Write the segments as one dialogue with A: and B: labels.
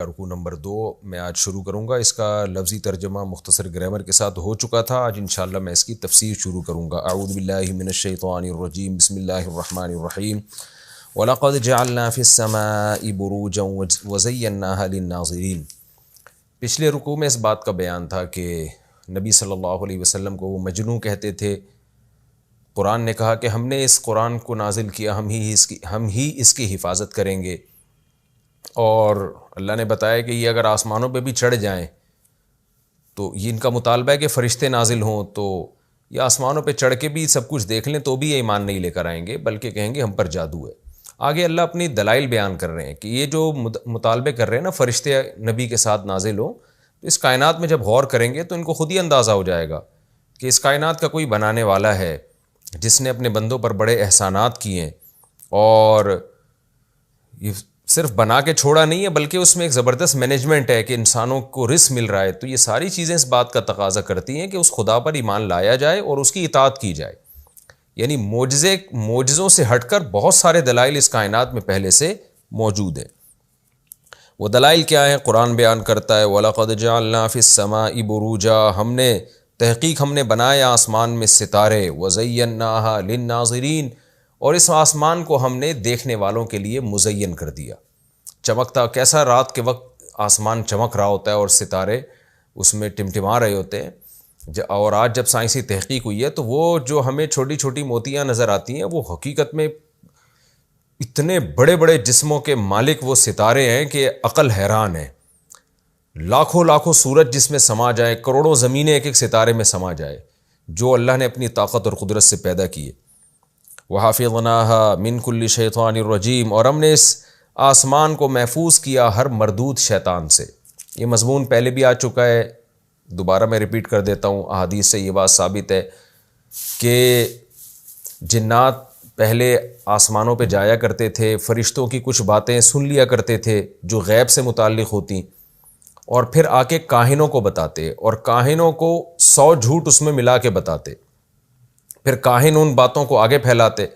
A: رکوع نمبر 2 میں آج شروع کروں گا۔ اس کا لفظی ترجمہ مختصر گرامر کے ساتھ ہو چکا تھا، آج انشاءاللہ میں اس کی تفسیر شروع کروں گا۔ اعوذ باللہ من الشیطان الرجیم، بسم اللہ الرحمن الرحیم۔ وَلَقَدْ جَعَلْنَا فِي السَّمَاءِ بُرُوجًا وَزَيَّنَّاهَا لِلنَّاظِرِينَ۔ پچھلے رکوع میں اس بات کا بیان تھا کہ نبی صلی اللہ علیہ وسلم کو وہ مجنون کہتے تھے۔ قرآن نے کہا کہ ہم نے اس قرآن کو نازل کیا، ہم ہی اس کی حفاظت کریں گے، اور اللہ نے بتایا کہ یہ اگر آسمانوں پہ بھی چڑھ جائیں تو یہ ان کا مطالبہ ہے کہ فرشتے نازل ہوں، تو یہ آسمانوں پہ چڑھ کے بھی سب کچھ دیکھ لیں تو بھی یہ ایمان نہیں لے کر آئیں گے، بلکہ کہیں گے ہم پر جادو ہے۔ آگے اللہ اپنی دلائل بیان کر رہے ہیں کہ یہ جو مطالبے کر رہے ہیں نا فرشتے نبی کے ساتھ نازل ہوں، تو اس کائنات میں جب غور کریں گے تو ان کو خود ہی اندازہ ہو جائے گا کہ اس کائنات کا کوئی بنانے والا ہے جس نے اپنے بندوں پر بڑے احسانات کیے ہیں، اور یہ صرف بنا کے چھوڑا نہیں ہے بلکہ اس میں ایک زبردست مینجمنٹ ہے کہ انسانوں کو رزق مل رہا ہے۔ تو یہ ساری چیزیں اس بات کا تقاضا کرتی ہیں کہ اس خدا پر ایمان لایا جائے اور اس کی اطاعت کی جائے۔ یعنی معجزوں سے ہٹ کر بہت سارے دلائل اس کائنات میں پہلے سے موجود ہیں۔ وہ دلائل کیا ہیں؟ قرآن بیان کرتا ہے وَلَقَدْ جَعَلْنَا فِي السَّمَاءِ بُرُوجًا، ہم نے بنایا آسمان میں ستارے، وَزَيَّنَّاهَا لِلنَّاظِرِينَ، اور اس آسمان کو ہم نے دیکھنے والوں کے لیے مزین کر دیا۔ چمکتا کیسا رات کے وقت آسمان چمک رہا ہوتا ہے اور ستارے اس میں ٹمٹما رہے ہوتے ہیں، اور آج جب سائنسی تحقیق ہوئی ہے تو وہ جو ہمیں چھوٹی چھوٹی موتیاں نظر آتی ہیں وہ حقیقت میں اتنے بڑے بڑے جسموں کے مالک وہ ستارے ہیں کہ عقل حیران ہے۔ لاکھوں سورج جس میں سما جائے، کروڑوں زمینیں ایک ایک ستارے میں سما جائے، جو اللہ نے اپنی طاقت اور قدرت سے پیدا کیے۔ وَحَفِظْنَاهَا مِن كُلِّ شَيْطَانٍ رَجِيمٍ، اور ہم نے اس آسمان کو محفوظ کیا ہر مردود شیطان سے۔ یہ مضمون پہلے بھی آ چکا ہے، دوبارہ میں ریپیٹ کر دیتا ہوں۔ احادیث سے یہ بات ثابت ہے کہ جنات پہلے آسمانوں پہ جایا کرتے تھے، فرشتوں کی کچھ باتیں سن لیا کرتے تھے جو غیب سے متعلق ہوتی، اور پھر آ کے کاہنوں کو بتاتے، اور کاہنوں کو 100 جھوٹ اس میں ملا کے بتاتے، پھر کاہن ان باتوں کو آگے پھیلاتے،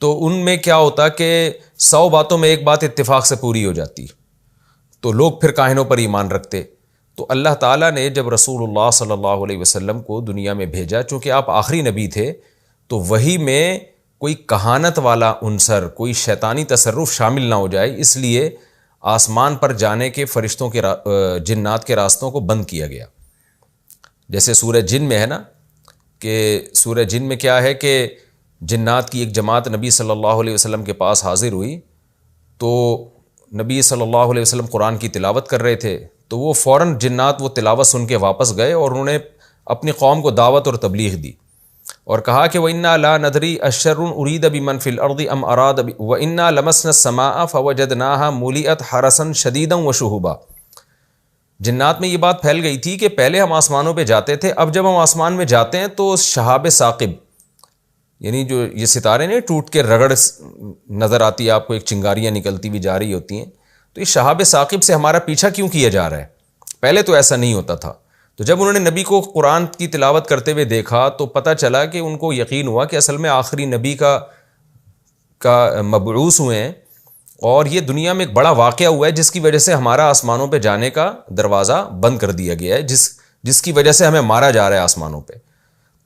A: تو ان میں کیا ہوتا کہ 100 باتوں میں ایک بات اتفاق سے پوری ہو جاتی، تو لوگ پھر کاہنوں پر ایمان رکھتے۔ تو اللہ تعالیٰ نے جب رسول اللہ صلی اللہ علیہ وسلم کو دنیا میں بھیجا، چونکہ آپ آخری نبی تھے، تو وحی میں کوئی کہانت والا عنصر، کوئی شیطانی تصرف شامل نہ ہو جائے، اس لیے آسمان پر جانے کے فرشتوں کے جنات کے راستوں کو بند کیا گیا۔ جیسے سورہ جن میں ہے نا، کہ سورہ جن میں کیا ہے کہ جنات کی ایک جماعت نبی صلی اللہ علیہ وسلم کے پاس حاضر ہوئی، تو نبی صلی اللہ علیہ وسلم قرآن کی تلاوت کر رہے تھے، تو وہ فوراً جنات وہ تلاوت سن کے واپس گئے، اور انہوں نے اپنی قوم کو دعوت اور تبلیغ دی، اور کہا کہ وَإِنَّا لَا نَدْرِي أَشَرٌ أُرِيدَ بِمَنْ فِي الْأَرْضِ أَمْ أَرَادَ وَإِنَّا لَمَسْنَا السَّمَاءَ فَوَجَدْنَاهَا مُلِئَتْ حَرَسًا شَدِيدًا وَشُهُبًا۔ جنات میں یہ بات پھیل گئی تھی کہ پہلے ہم آسمانوں پہ جاتے تھے، اب جب ہم آسمان میں جاتے ہیں تو شہاب ثاقب، یعنی جو یہ ستارے نے ٹوٹ کے رگڑ نظر آتی ہے آپ کو، ایک چنگاریاں نکلتی بھی جا رہی ہوتی ہیں، تو یہ شہاب ثاقب سے ہمارا پیچھا کیوں کیا جا رہا ہے؟ پہلے تو ایسا نہیں ہوتا تھا۔ تو جب انہوں نے نبی کو قرآن کی تلاوت کرتے ہوئے دیکھا تو پتہ چلا کہ ان کو یقین ہوا کہ اصل میں آخری نبی کا مبعوث ہوئے ہیں، اور یہ دنیا میں ایک بڑا واقعہ ہوا ہے جس کی وجہ سے ہمارا آسمانوں پہ جانے کا دروازہ بند کر دیا گیا ہے، جس کی وجہ سے ہمیں مارا جا رہا ہے آسمانوں پہ۔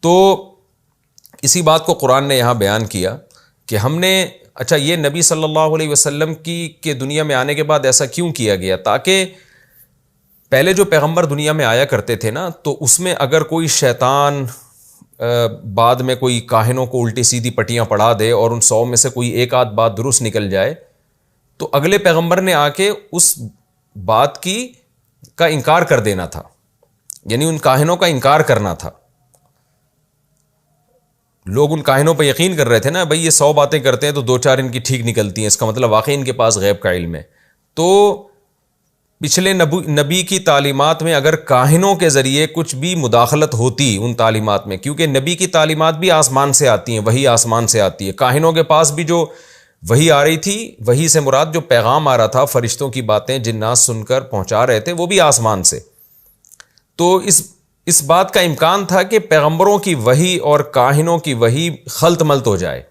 A: تو اسی بات کو قرآن نے یہاں بیان کیا کہ ہم نے، اچھا یہ نبی صلی اللہ علیہ وسلم کی دنیا میں آنے کے بعد ایسا کیوں کیا گیا؟ تاکہ پہلے جو پیغمبر دنیا میں آیا کرتے تھے نا، تو اس میں اگر کوئی شیطان بعد میں کوئی کاہنوں کو الٹی سیدھی پٹیاں پڑھا دے اور ان 100 میں سے کوئی ایک آدھ بات درست نکل جائے، تو اگلے پیغمبر نے آ کے اس بات کا انکار کر دینا تھا، یعنی ان کاہنوں کا انکار کرنا تھا۔ لوگ ان کاہنوں پہ یقین کر رہے تھے نا، بھئی یہ 100 باتیں کرتے ہیں تو 2-4 ان کی ٹھیک نکلتی ہیں، اس کا مطلب واقعی ان کے پاس غیب کا علم ہے۔ تو پچھلے نبی کی تعلیمات میں اگر کاہنوں کے ذریعے کچھ بھی مداخلت ہوتی ان تعلیمات میں، کیونکہ نبی کی تعلیمات بھی آسمان سے آتی ہیں، وہی آسمان سے آتی ہے، کاہنوں کے پاس بھی جو وہی آ رہی تھی، وہی سے مراد جو پیغام آ رہا تھا، فرشتوں کی باتیں جنات سن کر پہنچا رہے تھے، وہ بھی آسمان سے۔ تو اس بات کا امکان تھا کہ پیغمبروں کی وحی اور کاہنوں کی وحی خلط ملط ہو جائے،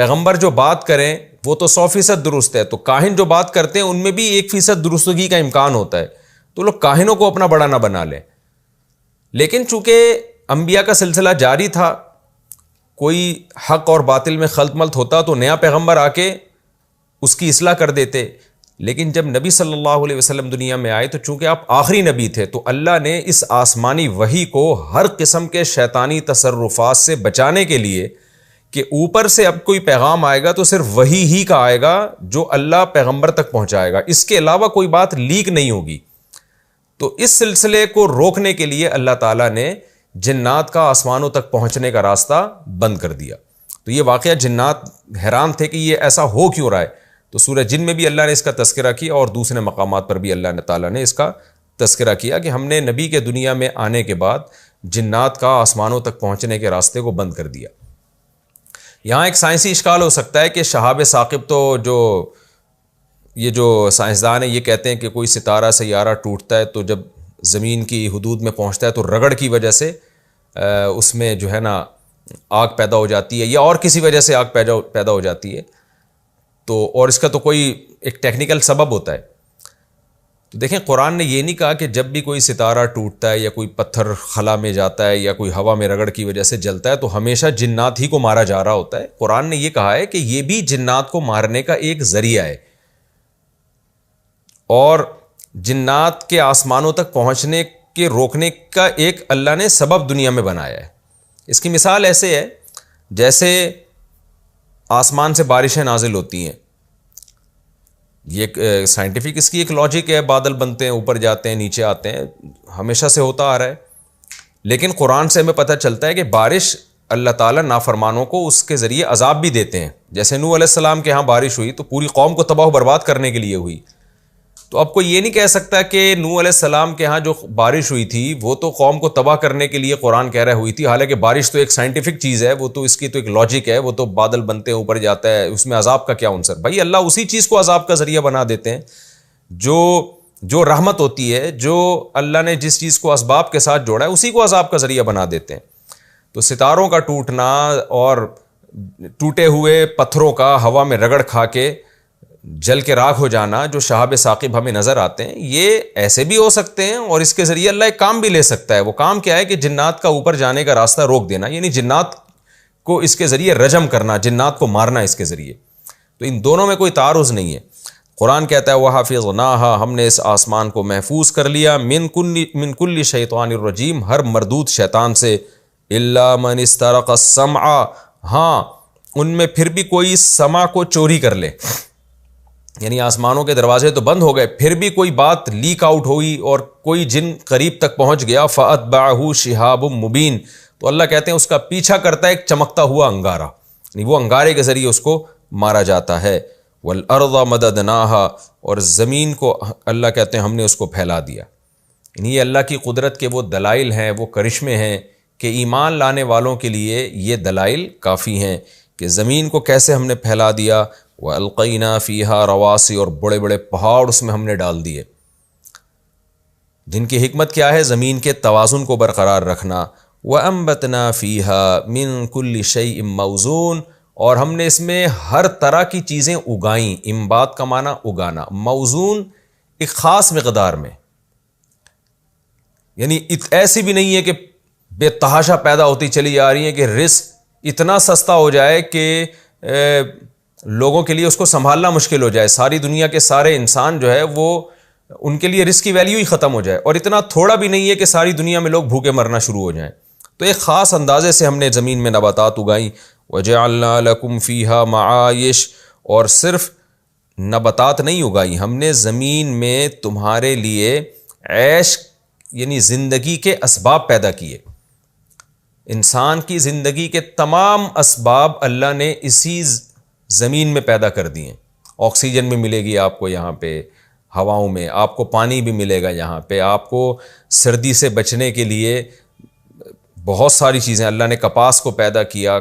A: پیغمبر جو بات کریں وہ تو 100% درست ہے, تو کاہن جو بات کرتے ہیں ان میں بھی 1% درستگی کا امکان ہوتا ہے, تو لوگ کاہنوں کو اپنا بڑا نہ بنا لیں. لیکن چونکہ انبیاء کا سلسلہ جاری تھا, کوئی حق اور باطل میں خلط ملط ہوتا تو نیا پیغمبر آ کے اس کی اصلاح کر دیتے. لیکن جب نبی صلی اللہ علیہ وسلم دنیا میں آئے تو چونکہ آپ آخری نبی تھے, تو اللہ نے اس آسمانی وحی کو ہر قسم کے شیطانی تصرفات سے بچانے کے لیے کہ اوپر سے اب کوئی پیغام آئے گا تو صرف وحی ہی کا آئے گا جو اللہ پیغمبر تک پہنچائے گا, اس کے علاوہ کوئی بات لیک نہیں ہوگی. تو اس سلسلے کو روکنے کے لیے اللہ تعالیٰ نے جنات کا آسمانوں تک پہنچنے کا راستہ بند کر دیا. تو یہ واقعہ جنات حیران تھے کہ یہ ایسا ہو کیوں رہا ہے. تو سورہ جن میں بھی اللہ نے اس کا تذکرہ کیا اور دوسرے مقامات پر بھی اللہ تعالیٰ نے اس کا تذکرہ کیا کہ ہم نے نبی کے دنیا میں آنے کے بعد جنات کا آسمانوں تک پہنچنے کے راستے کو بند کر دیا. یہاں ایک سائنسی اشکال ہو سکتا ہے کہ شہاب ثاقب تو جو سائنسدان ہیں یہ کہتے ہیں کہ کوئی ستارہ سیارہ ٹوٹتا ہے تو جب زمین کی حدود میں پہنچتا ہے تو رگڑ کی وجہ سے اس میں جو ہے نا آگ پیدا ہو جاتی ہے, یا اور کسی وجہ سے آگ پیدا ہو جاتی ہے. تو اور اس کا تو کوئی ایک ٹیکنیکل سبب ہوتا ہے. تو دیکھیں قرآن نے یہ نہیں کہا کہ جب بھی کوئی ستارہ ٹوٹتا ہے یا کوئی پتھر خلا میں جاتا ہے یا کوئی ہوا میں رگڑ کی وجہ سے جلتا ہے تو ہمیشہ جنات ہی کو مارا جا رہا ہوتا ہے. قرآن نے یہ کہا ہے کہ یہ بھی جنات کو مارنے کا ایک ذریعہ ہے, اور جنات کے آسمانوں تک پہنچنے کے روکنے کا ایک اللہ نے سبب دنیا میں بنایا ہے. اس کی مثال ایسے ہے جیسے آسمان سے بارشیں نازل ہوتی ہیں. یہ سائنٹیفک اس کی ایک لاجک ہے, بادل بنتے ہیں, اوپر جاتے ہیں, نیچے آتے ہیں, ہمیشہ سے ہوتا آ رہا ہے. لیکن قرآن سے ہمیں پتہ چلتا ہے کہ بارش اللہ تعالیٰ نافرمانوں کو اس کے ذریعے عذاب بھی دیتے ہیں. جیسے نوح علیہ السلام کے ہاں بارش ہوئی تو پوری قوم کو تباہ و برباد کرنے کے لیے ہوئی. تو اب کوئی یہ نہیں کہہ سکتا کہ نوح علیہ السلام کے ہاں جو بارش ہوئی تھی وہ تو قوم کو تباہ کرنے کے لیے قرآن کہہ رہا ہوئی تھی, حالانکہ بارش تو ایک سائنٹیفک چیز ہے, وہ تو اس کی تو ایک لاجک ہے, وہ تو بادل بنتے ہیں, اوپر جاتا ہے, اس میں عذاب کا کیا عنصر. بھائی اللہ اسی چیز کو عذاب کا ذریعہ بنا دیتے ہیں جو رحمت ہوتی ہے, جو اللہ نے جس چیز کو اسباب کے ساتھ جوڑا ہے اسی کو عذاب کا ذریعہ بنا دیتے ہیں. تو ستاروں کا ٹوٹنا اور ٹوٹے ہوئے پتھروں کا ہوا میں رگڑ کھا کے جل کے راکھ ہو جانا جو شہاب ثاقب ہمیں نظر آتے ہیں, یہ ایسے بھی ہو سکتے ہیں, اور اس کے ذریعے اللہ ایک کام بھی لے سکتا ہے. وہ کام کیا ہے کہ جنات کا اوپر جانے کا راستہ روک دینا, یعنی جنات کو اس کے ذریعے رجم کرنا, جنات کو مارنا اس کے ذریعے. تو ان دونوں میں کوئی تعارض نہیں ہے. قرآن کہتا ہے وَحَفِظْنَاهَا, ہم نے اس آسمان کو محفوظ کر لیا, من کل شیطان الرجیم, ہر مردود شیطان سے, الا من استرق السمع, ہاں ان میں پھر بھی کوئی سمع کو چوری کر لے, یعنی آسمانوں کے دروازے تو بند ہو گئے, پھر بھی کوئی بات لیک آؤٹ ہوئی اور کوئی جن قریب تک پہنچ گیا, فَأَتْبَعَهُ شِهَابٌ مُبِينٌ, تو اللہ کہتے ہیں اس کا پیچھا کرتا ہے ایک چمکتا ہوا انگارہ, یعنی وہ انگارے کے ذریعے اس کو مارا جاتا ہے. وَالْأَرْضَ مَدَدْنَاهَا, اور زمین کو اللہ کہتے ہیں ہم نے اس کو پھیلا دیا. یعنی یہ اللہ کی قدرت کے وہ دلائل ہیں, وہ کرشمے ہیں کہ ایمان لانے والوں کے لیے یہ دلائل کافی ہیں کہ زمین کو کیسے ہم نے پھیلا دیا. وَأَلْقَيْنَا فِيهَا رَوَاسِيَ, اور بڑے بڑے پہاڑ اس میں ہم نے ڈال دیے, جن کی حکمت کیا ہے, زمین کے توازن کو برقرار رکھنا. وَأَنبَتْنَا فِيهَا مِن كُلِّ شَيْءٍ مَوْزُونٍ, اور ہم نے اس میں ہر طرح کی چیزیں اگائیں. انبات کا معنی اگانا, موزون ایک خاص مقدار میں, یعنی ایسی بھی نہیں ہے کہ بے تحاشا پیدا ہوتی چلی جا رہی ہیں کہ رزق اتنا سستا ہو جائے کہ لوگوں کے لیے اس کو سنبھالنا مشکل ہو جائے, ساری دنیا کے سارے انسان جو ہے وہ ان کے لیے رزق کی ویلیو ہی ختم ہو جائے, اور اتنا تھوڑا بھی نہیں ہے کہ ساری دنیا میں لوگ بھوکے مرنا شروع ہو جائیں. تو ایک خاص اندازے سے ہم نے زمین میں نباتات اگائیں. وَجَعَلْنَا لَكُمْ فِيهَا مَعَائِشَ, اور صرف نباتات نہیں اگائی, ہم نے زمین میں تمہارے لیے عیش یعنی زندگی کے اسباب پیدا کیے. انسان کی زندگی کے تمام اسباب اللہ نے اسی زمین میں پیدا کر دی ہیں. آکسیجن بھی ملے گی آپ کو یہاں پہ ہواؤں میں, آپ کو پانی بھی ملے گا یہاں پہ, آپ کو سردی سے بچنے کے لیے بہت ساری چیزیں, اللہ نے کپاس کو پیدا کیا,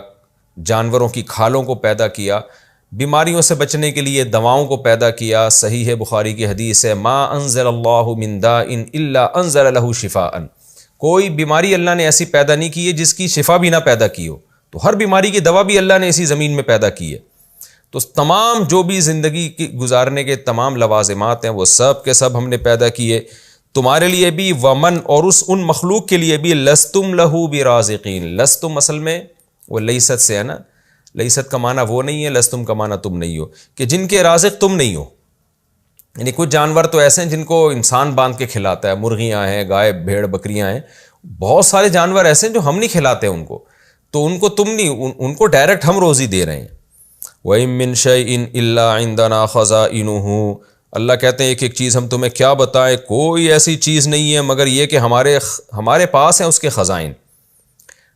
A: جانوروں کی کھالوں کو پیدا کیا, بیماریوں سے بچنے کے لیے دواؤں کو پیدا کیا. صحیح بخاری کی حدیث ہے, ما انزل اللہ من داء الا انزل له شفاء, کوئی بیماری اللہ نے ایسی پیدا نہیں کی ہے جس کی شفا بھی نہ پیدا کی ہو, تو ہر بیماری کی دوا بھی اللہ نے اسی زمین میں پیدا کی ہے. تو تمام جو بھی زندگی کی گزارنے کے تمام لوازمات ہیں وہ سب کے سب ہم نے پیدا کیے تمہارے لیے بھی، ومن اور ان مخلوق کے لیے بھی، لستم لہو برازقین. لستم اصل میں وہ لیست سے ہے نا، لیست کا معنی وہ نہیں ہے، لستم کا معنی تم نہیں ہو، کہ جن کے رازق تم نہیں ہو. یعنی کچھ جانور تو ایسے ہیں جن کو انسان باندھ کے کھلاتا ہے، مرغیاں ہیں، گائے بھیڑ بکریاں ہیں، بہت سارے جانور ایسے ہیں جو ہم نہیں کھلاتے ان کو، تو ان کو تم نہیں، ان کو ڈائریکٹ ہم روزی دے رہے ہیں. وَإِن مِّن شَيْءٍ إِلَّا عِندَنَا خَزَائِنُهُ. اللہ کہتے ہیں ایک ایک چیز ہم تمہیں کیا بتائیں، کوئی ایسی چیز نہیں ہے مگر یہ کہ ہمارے پاس ہیں اس کے خزائن.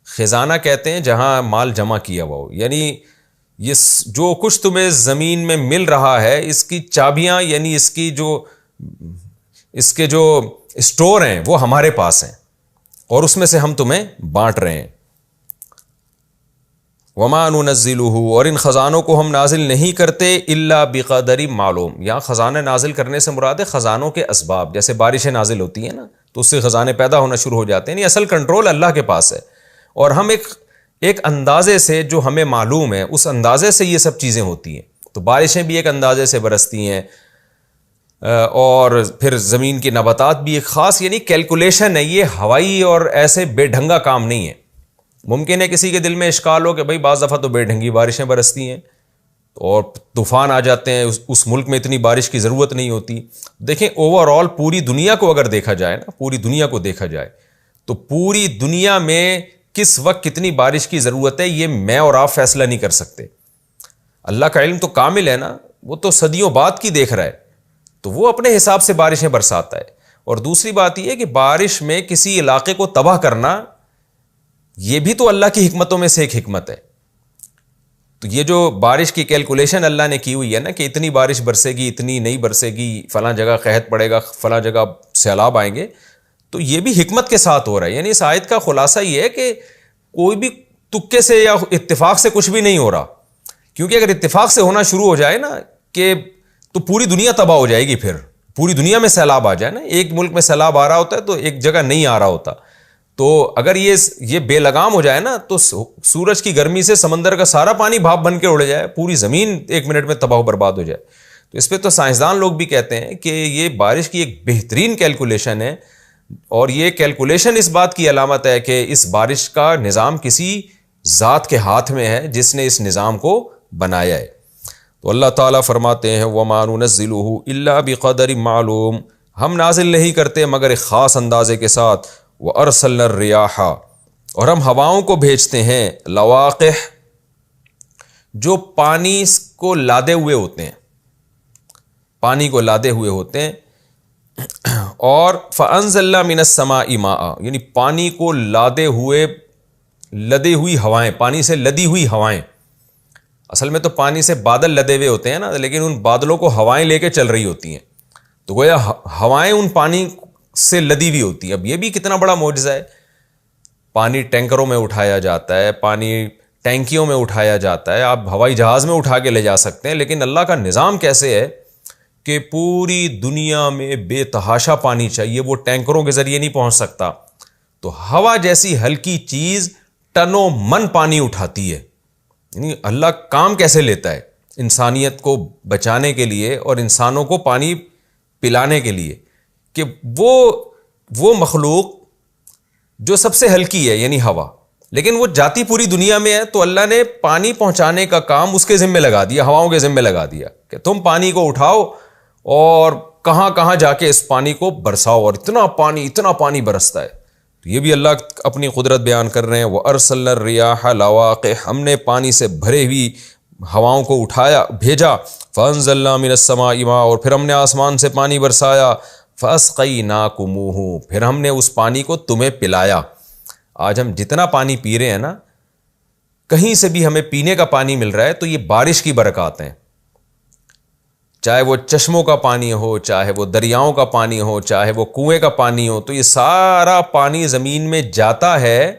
A: خزانہ کہتے ہیں جہاں مال جمع کیا ہوا ہو، یعنی یہ جو کچھ تمہیں زمین میں مل رہا ہے اس کی چابیاں، یعنی اس کے جو اسٹور ہیں وہ ہمارے پاس ہیں اور اس میں سے ہم تمہیں بانٹ رہے ہیں. وما ننزلہ، اور ان خزانوں کو ہم نازل نہیں کرتے الا بقدر معلوم. یہاں خزانے نازل کرنے سے مراد ہے خزانوں کے اسباب، جیسے بارشیں نازل ہوتی ہیں نا تو اس سے خزانے پیدا ہونا شروع ہو جاتے ہیں. یعنی اصل کنٹرول اللہ کے پاس ہے، اور ہم ایک اندازے سے جو ہمیں معلوم ہے اس اندازے سے یہ سب چیزیں ہوتی ہیں. تو بارشیں بھی ایک اندازے سے برستی ہیں، اور پھر زمین کی نباتات بھی ایک خاص، یعنی کیلکولیشن ہے. یہ ہوائی اور ایسے بے ڈھنگا کام نہیں ہے. ممکن ہے کسی کے دل میں اشکال ہو کہ بھائی بعض دفعہ تو بے ڈھنگی بارشیں برستی ہیں اور طوفان آ جاتے ہیں، اس ملک میں اتنی بارش کی ضرورت نہیں ہوتی. دیکھیں اوور آل پوری دنیا کو اگر دیکھا جائے نا، پوری دنیا کو دیکھا جائے تو پوری دنیا میں کس وقت کتنی بارش کی ضرورت ہے یہ میں اور آپ فیصلہ نہیں کر سکتے. اللہ کا علم تو کامل ہے نا، وہ تو صدیوں بعد کی دیکھ رہا ہے، تو وہ اپنے حساب سے بارشیں برساتا ہے. اور دوسری بات یہ ہے کہ بارش میں کسی علاقے کو تباہ کرنا یہ بھی تو اللہ کی حکمتوں میں سے ایک حکمت ہے. تو یہ جو بارش کی کیلکولیشن اللہ نے کی ہوئی ہے نا کہ اتنی بارش برسے گی، اتنی نہیں برسے گی، فلاں جگہ قحط پڑے گا، فلاں جگہ سیلاب آئیں گے، تو یہ بھی حکمت کے ساتھ ہو رہا ہے. یعنی اس آیت کا خلاصہ یہ ہے کہ کوئی بھی تکے سے یا اتفاق سے کچھ بھی نہیں ہو رہا، کیونکہ اگر اتفاق سے ہونا شروع ہو جائے نا کہ تو پوری دنیا تباہ ہو جائے گی. پھر پوری دنیا میں سیلاب آ جائے نا، ایک ملک میں سیلاب آ رہا ہوتا ہے تو ایک جگہ نہیں آ رہا ہوتا. تو اگر یہ بے لگام ہو جائے نا تو سورج کی گرمی سے سمندر کا سارا پانی بھاپ بن کے اڑ جائے، پوری زمین ایک منٹ میں تباہ و برباد ہو جائے. تو اس پہ تو سائنسدان لوگ بھی کہتے ہیں کہ یہ بارش کی ایک بہترین کیلکولیشن ہے، اور یہ کیلکولیشن اس بات کی علامت ہے کہ اس بارش کا نظام کسی ذات کے ہاتھ میں ہے جس نے اس نظام کو بنایا ہے. تو اللہ تعالیٰ فرماتے ہیں وَمَا نُنَزِّلُهُ إِلَّا بِقَدَرٍ معلوم، ہم نازل نہیں کرتے مگر ایک خاص اندازے کے ساتھ. وَأَرْسَلْنَا الرِّيَاحَ، اور ہم ہوائوں کو بھیجتے ہیں، لواقح جو پانی کو لادے ہوئے ہوتے ہیں، پانی کو لادے ہوئے ہوتے ہیں. اور فَأَنزَلْنَا مِنَ السَّمَاءِ مَاءً، یعنی پانی کو لدی ہوئی ہوائیں، پانی سے لدی ہوئی ہوائیں. اصل میں تو پانی سے بادل لدے ہوئے ہوتے ہیں نا، لیکن ان بادلوں کو ہوائیں لے کے چل رہی ہوتی ہیں، تو گویا ہوائیں ان پانی سے لدی ہوئی ہوتی ہے. اب یہ بھی کتنا بڑا معجزہ ہے. پانی ٹینکروں میں اٹھایا جاتا ہے، پانی ٹینکیوں میں اٹھایا جاتا ہے، آپ ہوائی جہاز میں اٹھا کے لے جا سکتے ہیں، لیکن اللہ کا نظام کیسے ہے کہ پوری دنیا میں بے تحاشا پانی چاہیے، وہ ٹینکروں کے ذریعے نہیں پہنچ سکتا. تو ہوا جیسی ہلکی چیز ٹنوں من پانی اٹھاتی ہے. یعنی اللہ کام کیسے لیتا ہے انسانیت کو بچانے کے لیے اور انسانوں کو پانی پلانے کے لیے، کہ وہ مخلوق جو سب سے ہلکی ہے یعنی ہوا، لیکن وہ جاتی پوری دنیا میں ہے، تو اللہ نے پانی پہنچانے کا کام اس کے ذمہ لگا دیا، ہواؤں کے ذمہ لگا دیا کہ تم پانی کو اٹھاؤ اور کہاں کہاں جا کے اس پانی کو برساؤ، اور اتنا پانی برستا ہے. یہ بھی اللہ اپنی قدرت بیان کر رہے ہیں. وَأَرْسَلْنَا الرِّيَاحَ لَوَاقِحَ، ہم نے پانی سے بھرے ہوئی ہواؤں کو بھیجا. فَأَنزَلْنَا مِنَ السَّمَاءِ مَاءً، اور پھر ہم نے آسمان سے پانی برسایا. فَأَسْقَيْنَاكُمُوهُ، پھر ہم نے اس پانی کو تمہیں پلایا. آج ہم جتنا پانی پی رہے ہیں نا، کہیں سے بھی ہمیں پینے کا پانی مل رہا ہے تو یہ بارش کی برکات ہیں. چاہے وہ چشموں کا پانی ہو، چاہے وہ دریاؤں کا پانی ہو، چاہے وہ کنویں کا پانی ہو، تو یہ سارا پانی زمین میں جاتا ہے،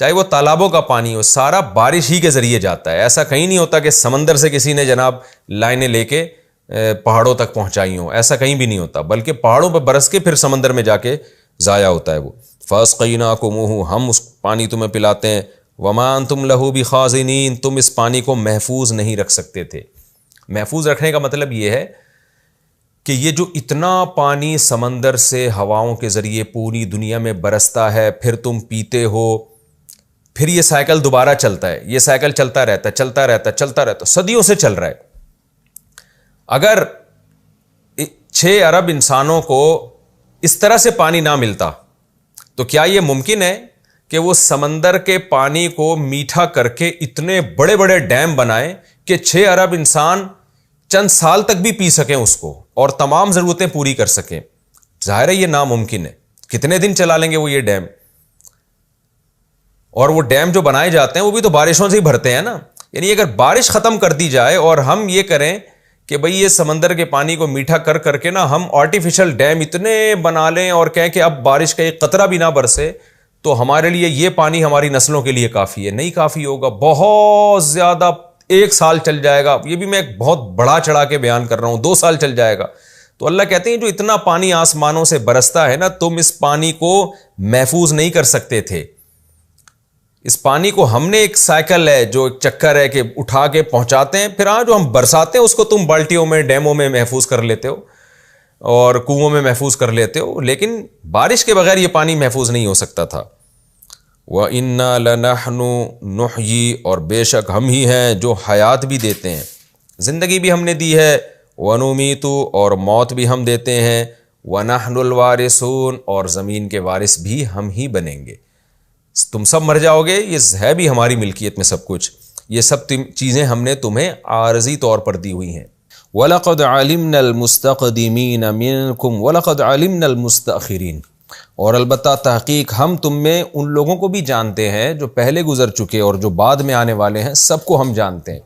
A: چاہے وہ تالابوں کا پانی ہو، سارا بارش ہی کے ذریعے جاتا ہے. ایسا کہیں نہیں ہوتا کہ سمندر سے کسی نے جناب لائنیں لے کے پہاڑوں تک پہنچائی ہوں، ایسا کہیں بھی نہیں ہوتا، بلکہ پہاڑوں پہ برس کے پھر سمندر میں جا کے ضائع ہوتا ہے وہ. فَأَسْقَيْنَاكُمُوهُ، ہم اس پانی تمہیں پلاتے ہیں. وَمَا أَنْتُمْ لَهُ بِخَازِنِينَ، تم اس پانی کو محفوظ نہیں رکھ سکتے تھے. محفوظ رکھنے کا مطلب یہ ہے کہ یہ جو اتنا پانی سمندر سے ہواؤں کے ذریعے پوری دنیا میں برستا ہے، پھر تم پیتے ہو، پھر یہ سائیکل دوبارہ چلتا ہے، یہ سائیکل چلتا رہتا ہے چلتا رہتا ہے چلتا رہتا ہے، صدیوں سے چل رہا ہے. اگر 6 ارب انسانوں کو اس طرح سے پانی نہ ملتا تو کیا یہ ممکن ہے کہ وہ سمندر کے پانی کو میٹھا کر کے اتنے بڑے بڑے ڈیم بنائیں کہ 6 ارب انسان چند سال تک بھی پی سکیں اس کو اور تمام ضرورتیں پوری کر سکیں؟ ظاہر ہے یہ ناممکن ہے. کتنے دن چلا لیں گے وہ یہ ڈیم؟ اور وہ ڈیم جو بنائے جاتے ہیں وہ بھی تو بارشوں سے ہی بھرتے ہیں نا. یعنی اگر بارش ختم کر دی جائے اور ہم یہ کریں کہ بھئی یہ سمندر کے پانی کو میٹھا کر کر کے نا ہم آرٹیفیشل ڈیم اتنے بنا لیں اور کہیں کہ اب بارش کا ایک قطرہ بھی نہ برسے تو ہمارے لیے یہ پانی ہماری نسلوں کے لیے کافی ہے. نہیں کافی ہوگا، بہت زیادہ 1 سال چل جائے گا. یہ بھی میں بہت بڑا چڑھا کے بیان کر رہا ہوں، 2 سال چل جائے گا. تو اللہ کہتے ہیں جو اتنا پانی آسمانوں سے برستا ہے نا، تم اس پانی کو محفوظ نہیں کر سکتے تھے. اس پانی کو ہم نے ایک سائیکل ہے جو ایک چکر ہے کہ اٹھا کے پہنچاتے ہیں، پھر جو ہم برساتے ہیں اس کو تم بالٹیوں میں ڈیموں میں محفوظ کر لیتے ہو اور کنووں میں محفوظ کر لیتے ہو، لیکن بارش کے بغیر یہ پانی محفوظ نہیں ہو سکتا تھا. وَإِنَّا لَنَحْنُ نُحْيِي، اور بے شک ہم ہی ہیں جو حیات بھی دیتے ہیں، زندگی بھی ہم نے دی ہے. وَنُمِيتُ، اور موت بھی ہم دیتے ہیں. وَنَحْنُ الْوَارِثُونَ، اور زمین کے وارث بھی ہم ہی بنیں گے. تم سب مر جاؤ گے، یہ ہے بھی ہماری ملکیت میں سب کچھ. یہ سب چیزیں ہم نے تمہیں عارضی طور پر دی ہوئی ہیں. وَلَقَدْ عَلِمْنَا الْمُسْتَقْدِمِينَ مِنْكُمْ وَلَقَدْ عَلِمْنَا الْمُسْتَأْخِرِينَ، اور البتہ تحقیق ہم تم میں ان لوگوں کو بھی جانتے ہیں جو پہلے گزر چکے اور جو بعد میں آنے والے ہیں، سب کو ہم جانتے ہیں.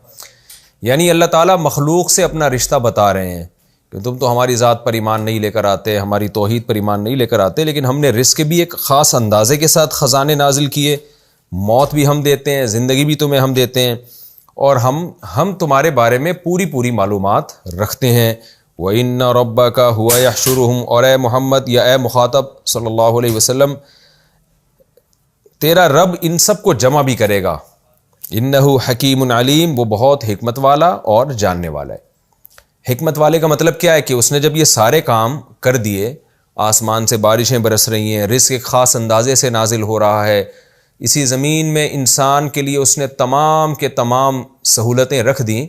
A: یعنی اللہ تعالیٰ مخلوق سے اپنا رشتہ بتا رہے ہیں کہ تم تو ہماری ذات پر ایمان نہیں لے کر آتے، ہماری توحید پر ایمان نہیں لے کر آتے، لیکن ہم نے رزق بھی ایک خاص اندازے کے ساتھ خزانے نازل کیے، موت بھی ہم دیتے ہیں، زندگی بھی تمہیں ہم دیتے ہیں، اور ہم تمہارے بارے میں پوری معلومات رکھتے ہیں. وَإِنَّ رَبَّكَ هُوَ يَحْشُرُهُمْ، اور اے محمد یا اے مخاطب صلی اللہ علیہ وسلم، تیرا رب ان سب کو جمع بھی کرے گا. إِنَّهُ حَكِيمٌ عَلِيمٌ، وہ بہت حکمت والا اور جاننے والا ہے. حکمت والے کا مطلب کیا ہے کہ اس نے جب یہ سارے کام کر دیے، آسمان سے بارشیں برس رہی ہیں، رزق ایک خاص اندازے سے نازل ہو رہا ہے، اسی زمین میں انسان کے لیے اس نے تمام کے تمام سہولتیں رکھ دیں،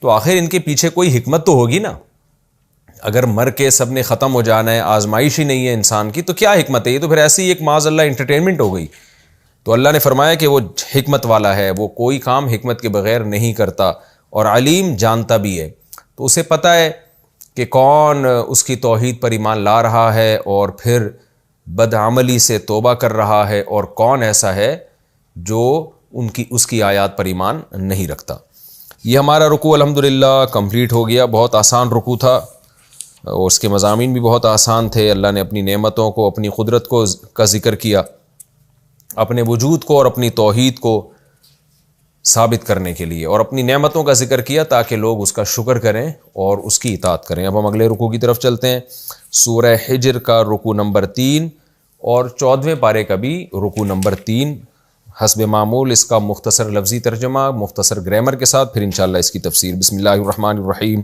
A: تو آخر ان کے پیچھے کوئی حکمت تو ہوگی نا. اگر مر کے سب نے ختم ہو جانا ہے، آزمائش ہی نہیں ہے انسان کی، تو کیا حکمت ہے؟ یہ تو پھر ایسی ایک معاذ اللہ انٹرٹینمنٹ ہو گئی. تو اللہ نے فرمایا کہ وہ حکمت والا ہے، وہ کوئی کام حکمت کے بغیر نہیں کرتا، اور علیم، جانتا بھی ہے. تو اسے پتہ ہے کہ کون اس کی توحید پر ایمان لا رہا ہے اور پھر بدعملی سے توبہ کر رہا ہے، اور کون ایسا ہے جو اس کی آیات پر ایمان نہیں رکھتا. یہ ہمارا رکوع الحمدللہ کمپلیٹ ہو گیا. بہت آسان رکوع تھا اور اس کے مضامین بھی بہت آسان تھے. اللہ نے اپنی نعمتوں کو، اپنی قدرت کا ذکر کیا، اپنے وجود کو اور اپنی توحید کو ثابت کرنے کے لیے، اور اپنی نعمتوں کا ذکر کیا تاکہ لوگ اس کا شکر کریں اور اس کی اطاعت کریں. اب ہم اگلے رکوع کی طرف چلتے ہیں. سورہ حجر کا رکوع نمبر 3 اور 14ویں پارے کا بھی رکوع نمبر 3، حسب معمول اس کا مختصر لفظی ترجمہ مختصر گرامر کے ساتھ، پھر انشاءاللہ اس کی تفسیر. بسم اللہ الرحمن الرحیم.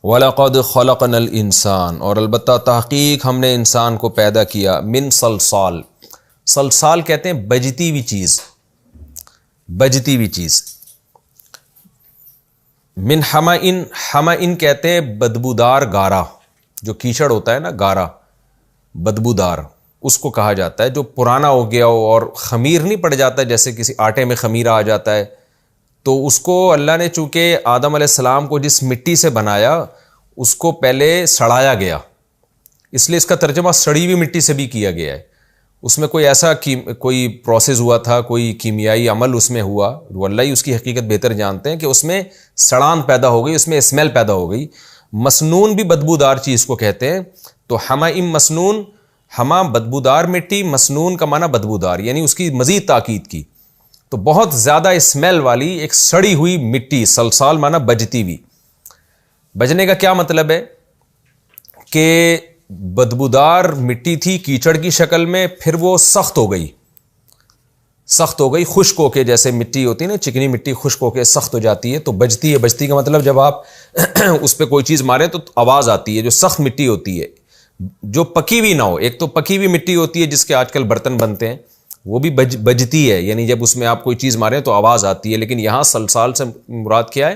A: وَلَقَدْ خَلَقْنَا الْإِنسَانَ، اور البتہ تحقیق ہم نے انسان کو پیدا کیا، من صلصال. صلصال کہتے ہیں بجتی ہوئی چیز، بجتی ہوئی چیز. من حمئن، حمئن کہتے ہیں بدبودار گارا، جو کیچڑ ہوتا ہے نا گارا، بدبودار اس کو کہا جاتا ہے، جو پرانا ہو گیا ہو اور خمیر نہیں پڑ جاتا، جیسے کسی آٹے میں خمیرہ آ جاتا ہے. تو اس کو اللہ نے چونکہ آدم علیہ السلام کو جس مٹی سے بنایا، اس کو پہلے سڑایا گیا، اس لیے اس کا ترجمہ سڑی ہوئی مٹی سے بھی کیا گیا ہے. اس میں کوئی ایسا کوئی پروسیس ہوا تھا، کوئی کیمیائی عمل اس میں ہوا، وہ اللہ ہی اس کی حقیقت بہتر جانتے ہیں، کہ اس میں سڑان پیدا ہو گئی، اس میں اسمیل پیدا ہو گئی. مسنون بھی بدبودار چیز کو کہتے ہیں. تو حمائم مسنون، ہما بدبودار مٹی، مسنون کا معنی بدبودار، یعنی اس کی مزید تاکید کی. تو بہت زیادہ اسمیل والی ایک سڑی ہوئی مٹی، صلصال معنی بجتی ہوئی. بجنے کا کیا مطلب ہے کہ بدبودار مٹی تھی کیچڑ کی شکل میں، پھر وہ سخت ہو گئی، سخت ہو گئی، خشک ہو کے، جیسے مٹی ہوتی ہے نا چکنی مٹی خشک ہو کے سخت ہو جاتی ہے تو بجتی ہے. بجتی کا مطلب جب آپ اس پہ کوئی چیز ماریں تو آواز آتی ہے. جو سخت مٹی ہوتی ہے جو پکی ہوئی نہ ہو، ایک تو پکی ہوئی مٹی ہوتی ہے جس کے آج کل برتن بنتے ہیں، وہ بھی بجتی ہے، یعنی جب اس میں آپ کوئی چیز ماریں تو آواز آتی ہے. لیکن یہاں سلسال سے مراد کیا ہے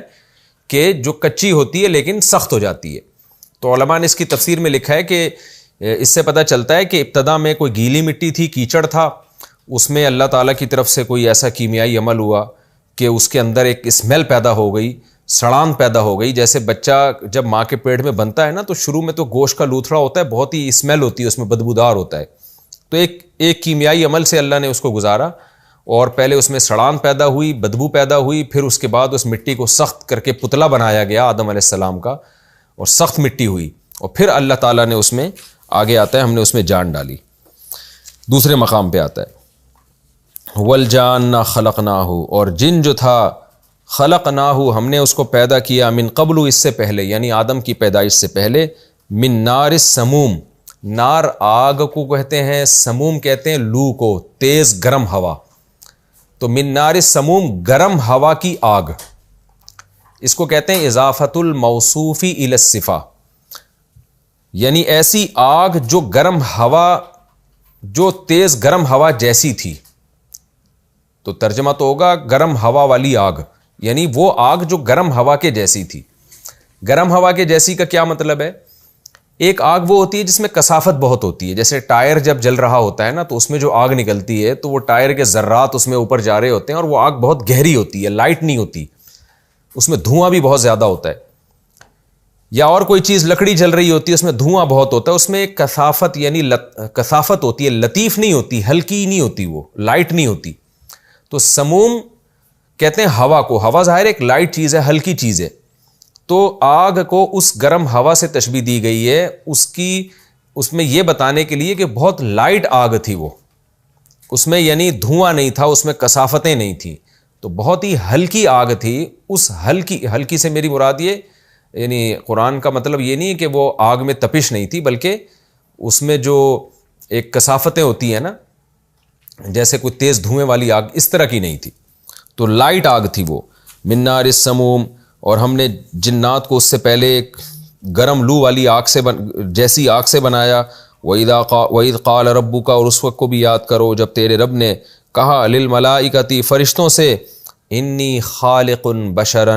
A: کہ جو کچی ہوتی ہے لیکن سخت ہو جاتی ہے. تو علماء نے اس کی تفسیر میں لکھا ہے کہ اس سے پتہ چلتا ہے کہ ابتدا میں کوئی گیلی مٹی تھی، کیچڑ تھا، اس میں اللہ تعالیٰ کی طرف سے کوئی ایسا کیمیائی عمل ہوا کہ اس کے اندر ایک اسمیل پیدا ہو گئی، سڑان پیدا ہو گئی. جیسے بچہ جب ماں کے پیٹ میں بنتا ہے نا تو شروع میں تو گوشت کا لوتھڑا ہوتا ہے، بہت ہی اسمیل ہوتی ہے، اس میں بدبودار ہوتا ہے. تو ایک کیمیائی عمل سے اللہ نے اس کو گزارا اور پہلے اس میں سڑان پیدا ہوئی، بدبو پیدا ہوئی، پھر اس کے بعد اس مٹی کو سخت کر کے پتلا بنایا گیا آدم علیہ السلام کا، اور سخت مٹی ہوئی، اور پھر اللہ تعالیٰ نے اس میں آگے آتا ہے ہم نے اس میں جان ڈالی. دوسرے مقام پہ آتا ہے وَالْجَانَّ خَلَقْنَاهُ، اور جن جو تھا خَلَقْنَاهُ ہم نے اس کو پیدا کیا، من قبل اس سے پہلے، یعنی آدم کی پیدائش سے پہلے، من نار السموم، نار آگ کو کہتے ہیں، سموم کہتے ہیں لو کو، تیز گرم ہوا. تو من نار السموم گرم ہوا کی آگ، اس کو کہتے ہیں اضافت الموصوفی الی الصفہ، یعنی ایسی آگ جو گرم ہوا، جو تیز گرم ہوا جیسی تھی. تو ترجمہ تو ہوگا گرم ہوا والی آگ، یعنی وہ آگ جو گرم ہوا کے جیسی تھی. گرم ہوا کے جیسی کا کیا مطلب ہے؟ ایک آگ وہ ہوتی ہے جس میں کثافت بہت ہوتی ہے، جیسے ٹائر جب جل رہا ہوتا ہے نا تو اس میں جو آگ نکلتی ہے تو وہ ٹائر کے ذرات اس میں اوپر جا رہے ہوتے ہیں، اور وہ آگ بہت گہری ہوتی ہے، لائٹ نہیں ہوتی، اس میں دھواں بھی بہت زیادہ ہوتا ہے. یا اور کوئی چیز لکڑی جل رہی ہوتی ہے، اس میں دھواں بہت ہوتا ہے، اس میں ایک کثافت یعنی کثافت ہوتی ہے، لطیف نہیں ہوتی، ہلکی نہیں ہوتی، وہ لائٹ نہیں ہوتی. تو سموم کہتے ہیں ہوا کو، ہوا ظاہر ایک لائٹ چیز ہے، ہلکی چیز ہے. تو آگ کو اس گرم ہوا سے تشبیہ دی گئی ہے، اس میں یہ بتانے کے لیے کہ بہت لائٹ آگ تھی وہ، اس میں یعنی دھواں نہیں تھا، اس میں کثافتیں نہیں تھیں، تو بہت ہی ہلکی آگ تھی. اس ہلکی سے میری مراد یہ، یعنی قرآن کا مطلب یہ نہیں ہے کہ وہ آگ میں تپش نہیں تھی، بلکہ اس میں جو ایک کثافتیں ہوتی ہیں نا، جیسے کوئی تیز دھوئیں والی آگ، اس طرح کی نہیں تھی. تو لائٹ آگ تھی وہ. من نار السموم، اور ہم نے جنات کو اس سے پہلے ایک گرم لو والی آگ سے جیسی آگ سے بنایا. وَإِذْ قَالَ رَبُّكَ، اور اس وقت کو بھی یاد کرو جب تیرے رب نے کہا للملائکۃ، فرشتوں سے، انی خالق بشرا،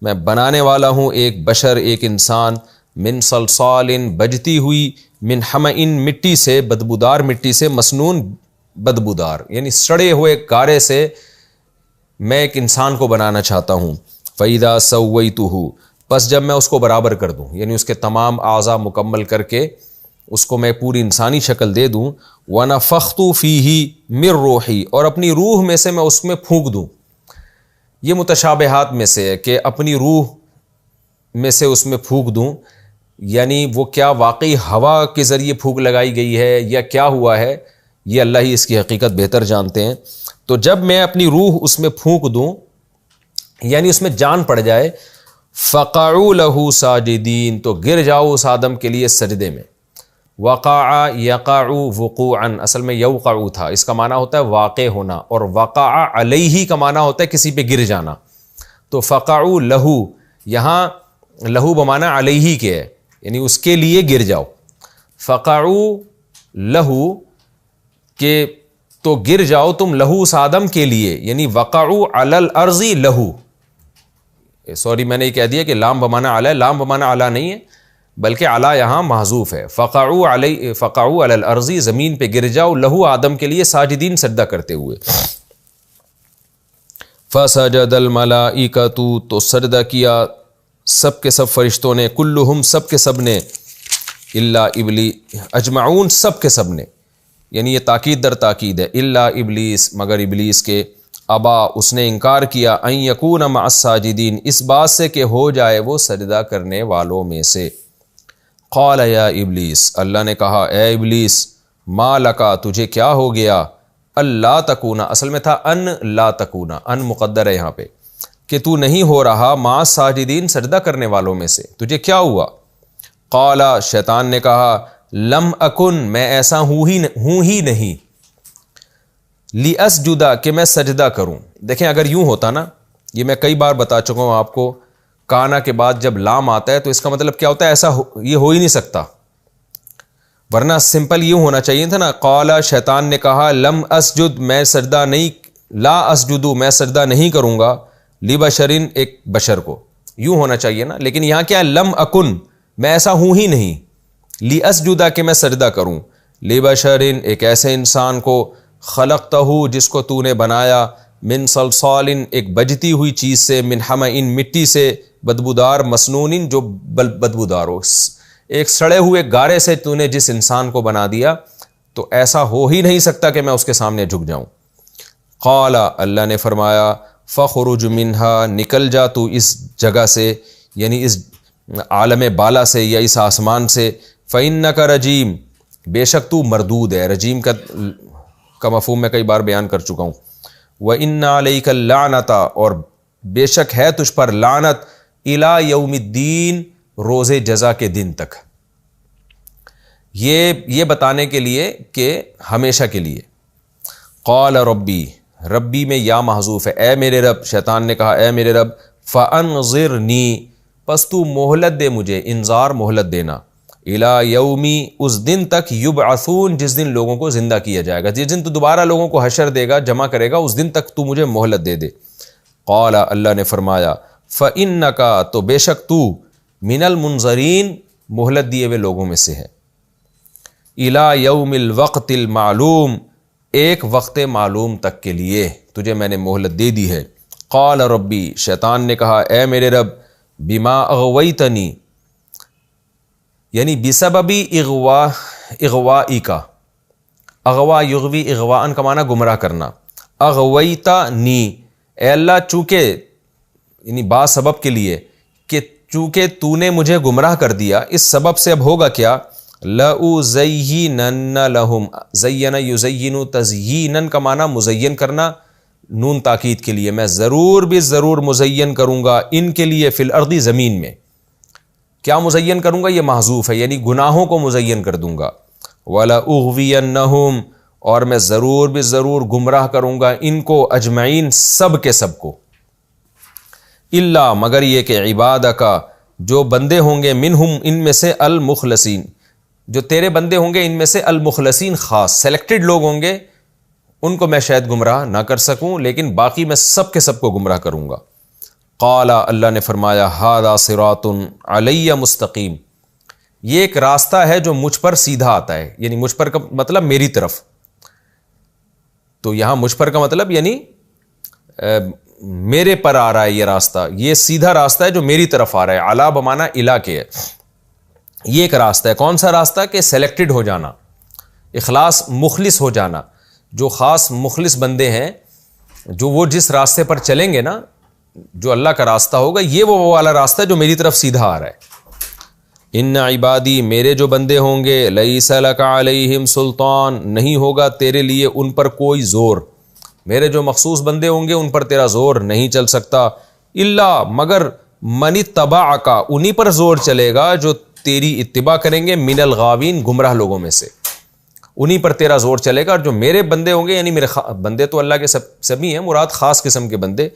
A: میں بنانے والا ہوں ایک بشر، ایک انسان، من صلصال، بجتی ہوئی، من حمإ، مٹی سے، بدبودار مٹی سے، مسنون بدبودار یعنی سڑے ہوئے گارے سے میں ایک انسان کو بنانا چاہتا ہوں. فَإِذَا سَوَّيْتُهُ، پس جب میں اس کو برابر کر دوں، یعنی اس کے تمام اعضاء مکمل کر کے اس کو میں پوری انسانی شکل دے دوں. وَنَفَخْتُ فِيهِ مِن رُوحِي، اور اپنی روح میں سے میں اس میں پھونک دوں. یہ متشابہات میں سے ہے کہ اپنی روح میں سے اس میں پھونک دوں، یعنی وہ کیا واقعی ہوا کے ذریعے پھونک لگائی گئی ہے یا کیا ہوا ہے، یہ اللہ ہی اس کی حقیقت بہتر جانتے ہیں. تو جب میں اپنی روح اس میں پھونک دوں، یعنی اس میں جان پڑ جائے، فَقَعُوا لَهُ سَاجِدِينَ، تو گر جاؤ اس آدم کے لیے سجدے میں. وقع یقع وقوعا، اصل میں یوقع تھا، اس کا معنی ہوتا ہے واقع ہونا، اور وقع علیہ کا معنی ہوتا ہے کسی پہ گر جانا. تو فقعوا لہو، یہاں لہو بمعنی علیہ کے ہے، یعنی اس کے لیے گر جاؤ. فقعوا لہو، کہ تو گر جاؤ تم لہو اس آدم کے لیے، یعنی وقعوا علی الارض لہو. سوری میں نے یہ کہہ دیا کہ لام بمعنی علی، لام بمعنی علی نہیں ہے بلکہ علی یہاں محذوف ہے. فقعوا علی الارض، زمین پہ گر جاؤ، لہو آدم کے لیے، ساجدین سجدہ کرتے ہوئے. فسجد الملائکۃ، تو سجدہ کیا سب کے سب فرشتوں نے، کلہم سب کے سب نے، الا ابلیس اجمعون سب کے سب نے، یعنی یہ تاکید در تاکید ہے، الا ابلیس مگر ابلیس کے، ابا اس نے انکار کیا، ان یکون مع الساجدین اس بات سے کہ ہو جائے وہ سجدہ کرنے والوں میں سے. قال یا ابلیس اللہ نے کہا اے ابلیس، ما لکا تجھے کیا ہو گیا، اللہ تکونا اصل میں تھا ان لا تکونا، ان مقدر ہے یہاں پہ کہ تو نہیں ہو رہا مع الساجدین سجدہ کرنے والوں میں سے، تجھے کیا ہوا. قال شیطان نے کہا لم اکن میں ایسا ہوں ہی نہیں. لِأَسْجُدَ کہ میں سجدہ کروں. دیکھیں اگر یوں ہوتا نا، یہ میں کئی بار بتا چکا ہوں آپ کو، کانا کے بعد جب لام آتا ہے تو اس کا مطلب کیا ہوتا ہے؟ ایسا یہ ہو ہی نہیں سکتا، ورنہ سمپل یوں ہونا چاہیے تھا نا، قال شیطان نے کہا، لم اسجد میں سجدہ نہیں، لا اسجدو میں سجدہ نہیں کروں گا، لبشرن ایک بشر کو، یوں ہونا چاہیے نا، لیکن یہاں کیا ہے؟ لم اکن میں ایسا ہوں ہی نہیں، لی اسجدہ کہ میں سجدہ کروں، لبشرن ایک ایسے انسان کو، خلقتہ جس کو تو نے بنایا، من صلصال ایک بجتی ہوئی چیز سے، من حمإ مٹی سے، بدبودار، مسنون جو بدبودار ہو، ایک سڑے ہوئے گارے سے تو نے جس انسان کو بنا دیا تو ایسا ہو ہی نہیں سکتا کہ میں اس کے سامنے جھک جاؤں. قال اللہ نے فرمایا، فخرج منہا نکل جا تو اس جگہ سے، یعنی اس عالم بالا سے یا اس آسمان سے، فإنک رجیم بے شک تو مردود ہے. رجیم کا مفہوم میں کئی بار بیان کر چکا ہوں. وَإِنَّ عَلَيْكَ اللَّعْنَةَ اور بے شک ہے تجھ پر لعنت، إِلَى يَوْمِ الدِّينِ روز جزا کے دن تک. یہ بتانے کے لیے کہ ہمیشہ کے لیے. قال ربی، ربی میں یا محذوف ہے، اے میرے رب. شیطان نے کہا اے میرے رب، فَأَنظِرْنِي پس تو مہلت دے مجھے، انذار مہلت دینا، اِلَى یومی اس دن تک، یبعثون جس دن لوگوں کو زندہ کیا جائے گا، جس دن تو دوبارہ لوگوں کو حشر دے گا، جمع کرے گا، اس دن تک تو مجھے مہلت دے دے. قال اللہ نے فرمایا، فَإِنَّكَ تو بے شک تو، من المنظرین مہلت دیے ہوئے لوگوں میں سے ہے، الی یوم الوقت المعلوم ایک وقت معلوم تک کے لیے تجھے میں نے مہلت دے دی ہے. قال ربی شیطان نے کہا اے میرے رب، بما اغویتنی یعنی بسببی اغوائی کا، اغوا یغوی اغواءن کا معنی گمراہ کرنا، اغویتنی اے اللہ چونکہ یعنی با سبب کے لیے کہ چونکہ تو نے مجھے گمراہ کر دیا، اس سبب سے اب ہوگا کیا، لَأُزَيِّنَنَّ لَهُمْ زَيَّنَ یُزَيِّنُ تزییناً کا معنی مزین کرنا، نون تاکید کے لیے، میں ضرور بھی ضرور مزین کروں گا ان کے لیے، فی الارض زمین میں. کیا مزین کروں گا؟ یہ محذوف ہے، یعنی گناہوں کو مزین کر دوں گا. وَلَأُغْوِيَنَّهُمْ اور میں ضرور بھی ضرور گمراہ کروں گا ان کو، اجمعین سب کے سب کو، الا مگر یہ کہ عبادک جو بندے ہوں گے، منہم ان میں سے، المخلصین جو تیرے بندے ہوں گے ان میں سے، المخلصین خاص سلیکٹڈ لوگ ہوں گے، ان کو میں شاید گمراہ نہ کر سکوں، لیکن باقی میں سب کے سب کو گمراہ کروں گا. قال اللہ نے فرمایا، ھذا صراط علی مستقیم یہ ایک راستہ ہے جو مجھ پر سیدھا آتا ہے، یعنی مجھ پر کا مطلب میری طرف، تو یہاں مجھ پر کا مطلب یعنی میرے پر آ رہا ہے یہ راستہ، یہ سیدھا راستہ ہے جو میری طرف آ رہا ہے. علا بمانا الہ کے ہے. یہ ایک راستہ ہے. کون سا راستہ؟ کہ سلیکٹڈ ہو جانا، اخلاص مخلص ہو جانا. جو خاص مخلص بندے ہیں، جو وہ جس راستے پر چلیں گے نا، جو اللہ کا راستہ ہوگا، یہ وہ والا راستہ جو میری طرف سیدھا آ رہا ہے. ان عبادی میرے جو بندے ہوں گے، لیس لک علیہم سلطان نہیں ہوگا تیرے لیے ان پر کوئی زور، میرے جو مخصوص بندے ہوں گے ان پر تیرا زور نہیں چل سکتا. الا مگر من اتبعک انہی پر زور چلے گا جو تیری اتباع کریں گے، من الغاوین گمراہ لوگوں میں سے، انہی پر تیرا زور چلے گا. اور جو میرے بندے ہوں گے، یعنی میرے بندے تو اللہ کے سبھی ہیں، مراد خاص قسم کے بندے،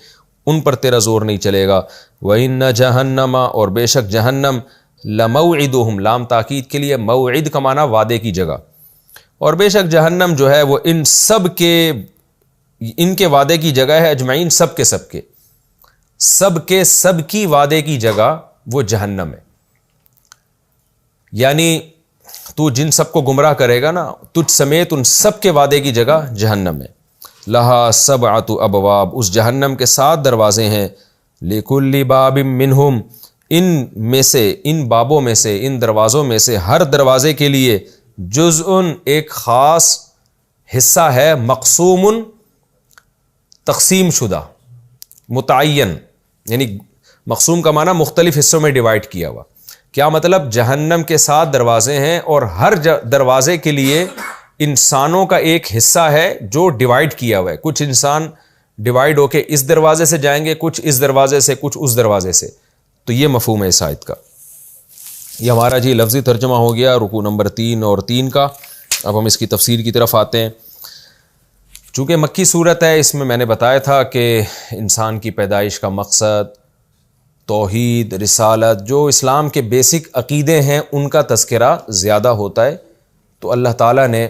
A: ان پر تیرا زور نہیں چلے گا. وَإِنَّ جَهَنَّمَ اور بے شک جہنم، لَمَوْعِدُهُمْ لام تاکید کے لیے، موعد کا معنی وعدے کی جگہ، اور بے شک جہنم جو ہے وہ ان سب کے، ان کے وعدے کی جگہ ہے، اجمعین سب کے سب کے، سب کے سب کی وعدے کی جگہ وہ جہنم ہے. یعنی تو جن سب کو گمراہ کرے گا نا، تجھ سمیت ان سب کے وعدے کی جگہ جہنم ہے. لہا سبعۃ ابواب اس جہنم کے 7 دروازے ہیں. لکل باب منہم ان میں سے، ان بابوں میں سے، ان دروازوں میں سے، ہر دروازے کے لیے جزء ایک خاص حصہ ہے، مقسوم تقسیم شدہ، متعین، یعنی مقسوم کا معنی مختلف حصوں میں ڈیوائڈ کیا ہوا. کیا مطلب؟ جہنم کے 7 دروازے ہیں اور ہر دروازے کے لیے انسانوں کا ایک حصہ ہے جو ڈیوائڈ کیا ہوا ہے. کچھ انسان ڈیوائڈ ہو کے اس دروازے سے جائیں گے، کچھ اس دروازے سے، کچھ اس دروازے سے. تو یہ مفہوم ہے اس آیت کا. یہ ہمارا جی لفظی ترجمہ ہو گیا رکوع نمبر 3 اور 3 کا. اب ہم اس کی تفسیر کی طرف آتے ہیں. چونکہ مکی صورت ہے، اس میں نے بتایا تھا کہ انسان کی پیدائش کا مقصد توحید، رسالت، جو اسلام کے بیسک عقیدے ہیں ان کا تذکرہ زیادہ ہوتا ہے. تو اللہ تعالیٰ نے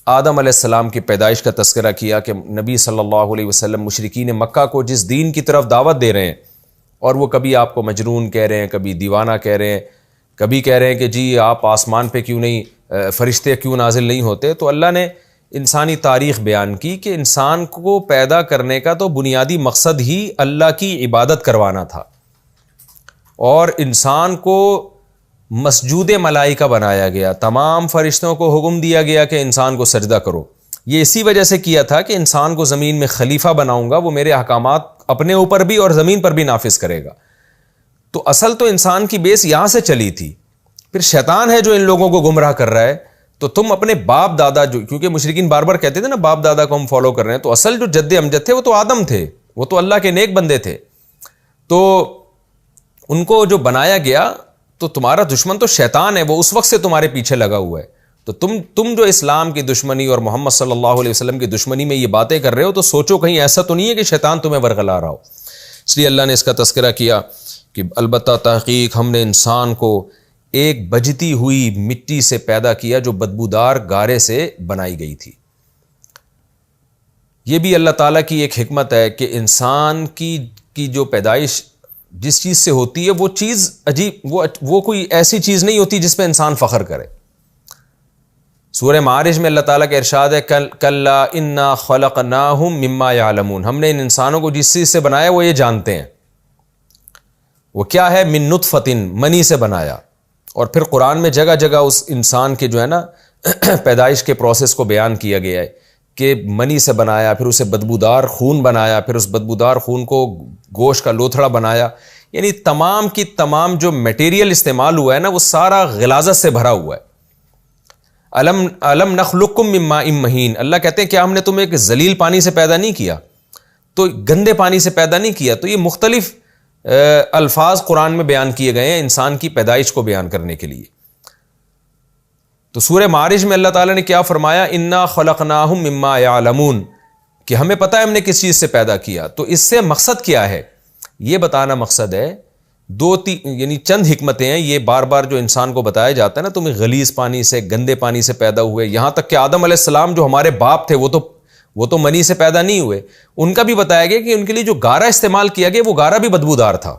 A: آدم علیہ السلام کی پیدائش کا تذکرہ کیا کہ نبی صلی اللہ علیہ وسلم مشرکین مکہ کو جس دین کی طرف دعوت دے رہے ہیں، اور وہ کبھی آپ کو مجنون کہہ رہے ہیں، کبھی دیوانہ کہہ رہے ہیں، کبھی کہہ رہے ہیں کہ جی آپ آسمان پہ کیوں نہیں، فرشتے کیوں نازل نہیں ہوتے. تو اللہ نے انسانی تاریخ بیان کی کہ انسان کو پیدا کرنے کا تو بنیادی مقصد ہی اللہ کی عبادت کروانا تھا، اور انسان کو مسجود ملائکہ بنایا گیا. تمام فرشتوں کو حکم دیا گیا کہ انسان کو سجدہ کرو. یہ اسی وجہ سے کیا تھا کہ انسان کو زمین میں خلیفہ بناؤں گا، وہ میرے احکامات اپنے اوپر بھی اور زمین پر بھی نافذ کرے گا. تو اصل تو انسان کی بیس یہاں سے چلی تھی. پھر شیطان ہے جو ان لوگوں کو گمراہ کر رہا ہے. تو تم اپنے باپ دادا، جو کیونکہ مشرکین بار بار کہتے تھے نا باپ دادا کو ہم فالو کر رہے ہیں، تو اصل جو جد امجد تھے وہ تو آدم تھے، وہ تو اللہ کے نیک بندے تھے. تو ان کو جو بنایا گیا، تو تمہارا دشمن تو شیطان ہے، وہ اس وقت سے تمہارے پیچھے لگا ہوا ہے. تو تم جو اسلام کی دشمنی اور محمد صلی اللہ علیہ وسلم کی دشمنی میں یہ باتیں کر رہے ہو، تو سوچو کہیں ایسا تو نہیں ہے کہ شیطان تمہیں ورغلا رہا ہو. اس لیے اللہ نے اس کا تذکرہ کیا کہ البتہ تحقیق ہم نے انسان کو ایک بجتی ہوئی مٹی سے پیدا کیا جو بدبودار گارے سے بنائی گئی تھی. یہ بھی اللہ تعالیٰ کی ایک حکمت ہے کہ انسان کی جو پیدائش جس چیز سے ہوتی ہے وہ چیز عجیب، وہ کوئی ایسی چیز نہیں ہوتی جس پہ انسان فخر کرے. سورہ معارج میں اللہ تعالیٰ کا ارشاد ہے کلا انا خلقناہم مما یعلمون، ہم نے ان انسانوں کو جس چیز سے بنایا وہ یہ جانتے ہیں. وہ کیا ہے؟ من نطفۃ، منی سے بنایا. اور پھر قرآن میں جگہ جگہ اس انسان کے جو ہے نا پیدائش کے پروسیس کو بیان کیا گیا ہے کہ منی سے بنایا، پھر اسے بدبودار خون بنایا، پھر اس بدبودار خون کو گوشت کا لوتھڑا بنایا. یعنی تمام کی تمام جو میٹیریل استعمال ہوا ہے نا وہ سارا غلاظت سے بھرا ہوا ہے. الم نخلقکم من ماء مہین، اللہ کہتے ہیں کیا ہم نے تمہیں ایک ذلیل پانی سے پیدا نہیں کیا، تو گندے پانی سے پیدا نہیں کیا. تو یہ مختلف الفاظ قرآن میں بیان کیے گئے ہیں انسان کی پیدائش کو بیان کرنے کے لیے. تو سورہ معارج میں اللہ تعالیٰ نے کیا فرمایا؟ انا خلقناہم مما یعلمون، کہ ہمیں پتہ ہے ہم نے کس چیز سے پیدا کیا. تو اس سے مقصد کیا ہے یہ بتانا مقصد ہے. یعنی چند حکمتیں ہیں یہ بار بار جو انسان کو بتایا جاتا ہے نا، تمہیں غلیظ پانی سے، گندے پانی سے پیدا ہوئے. یہاں تک کہ آدم علیہ السلام جو ہمارے باپ تھے وہ تو منی سے پیدا نہیں ہوئے. ان کا بھی بتایا گیا کہ ان کے لیے جو گارا استعمال کیا گیا وہ گارا بھی بدبودار تھا.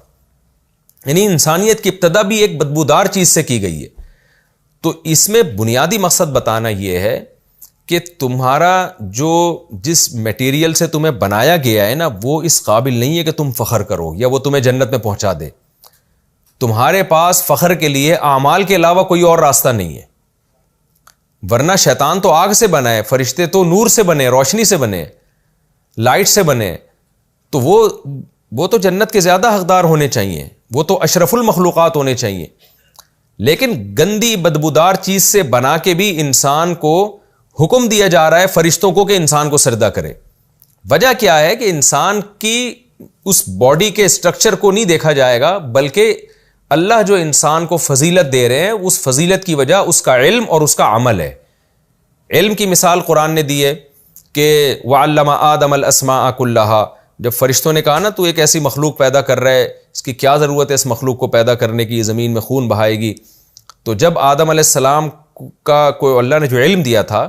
A: یعنی انسانیت کی ابتدا بھی ایک بدبودار چیز سے کی گئی ہے. تو اس میں بنیادی مقصد بتانا یہ ہے کہ تمہارا جس میٹیریل سے تمہیں بنایا گیا ہے نا وہ اس قابل نہیں ہے کہ تم فخر کرو یا وہ تمہیں جنت میں پہنچا دے. تمہارے پاس فخر کے لیے اعمال کے علاوہ کوئی اور راستہ نہیں ہے. ورنہ شیطان تو آگ سے بنا ہے، فرشتے تو نور سے بنے، روشنی سے بنے، لائٹ سے بنے. تو وہ تو جنت کے زیادہ حقدار ہونے چاہیے، وہ تو اشرف المخلوقات ہونے چاہیے. لیکن گندی بدبودار چیز سے بنا کے بھی انسان کو حکم دیا جا رہا ہے فرشتوں کو کہ انسان کو سجدہ کرے. وجہ کیا ہے کہ انسان کی اس باڈی کے اسٹرکچر کو نہیں دیکھا جائے گا، بلکہ اللہ جو انسان کو فضیلت دے رہے ہیں اس فضیلت کی وجہ اس کا علم اور اس کا عمل ہے. علم کی مثال قرآن نے دی ہے کہ وَعَلَّمَ آدَمَ الْأَسْمَاءَ كُلَّهَا، جب فرشتوں نے کہا نا تو ایک ایسی مخلوق پیدا کر رہا ہے، اس کی کیا ضرورت ہے اس مخلوق کو پیدا کرنے کی، زمین میں خون بہائے گی. تو جب آدم علیہ السلام کا کوئی اللہ نے جو علم دیا تھا،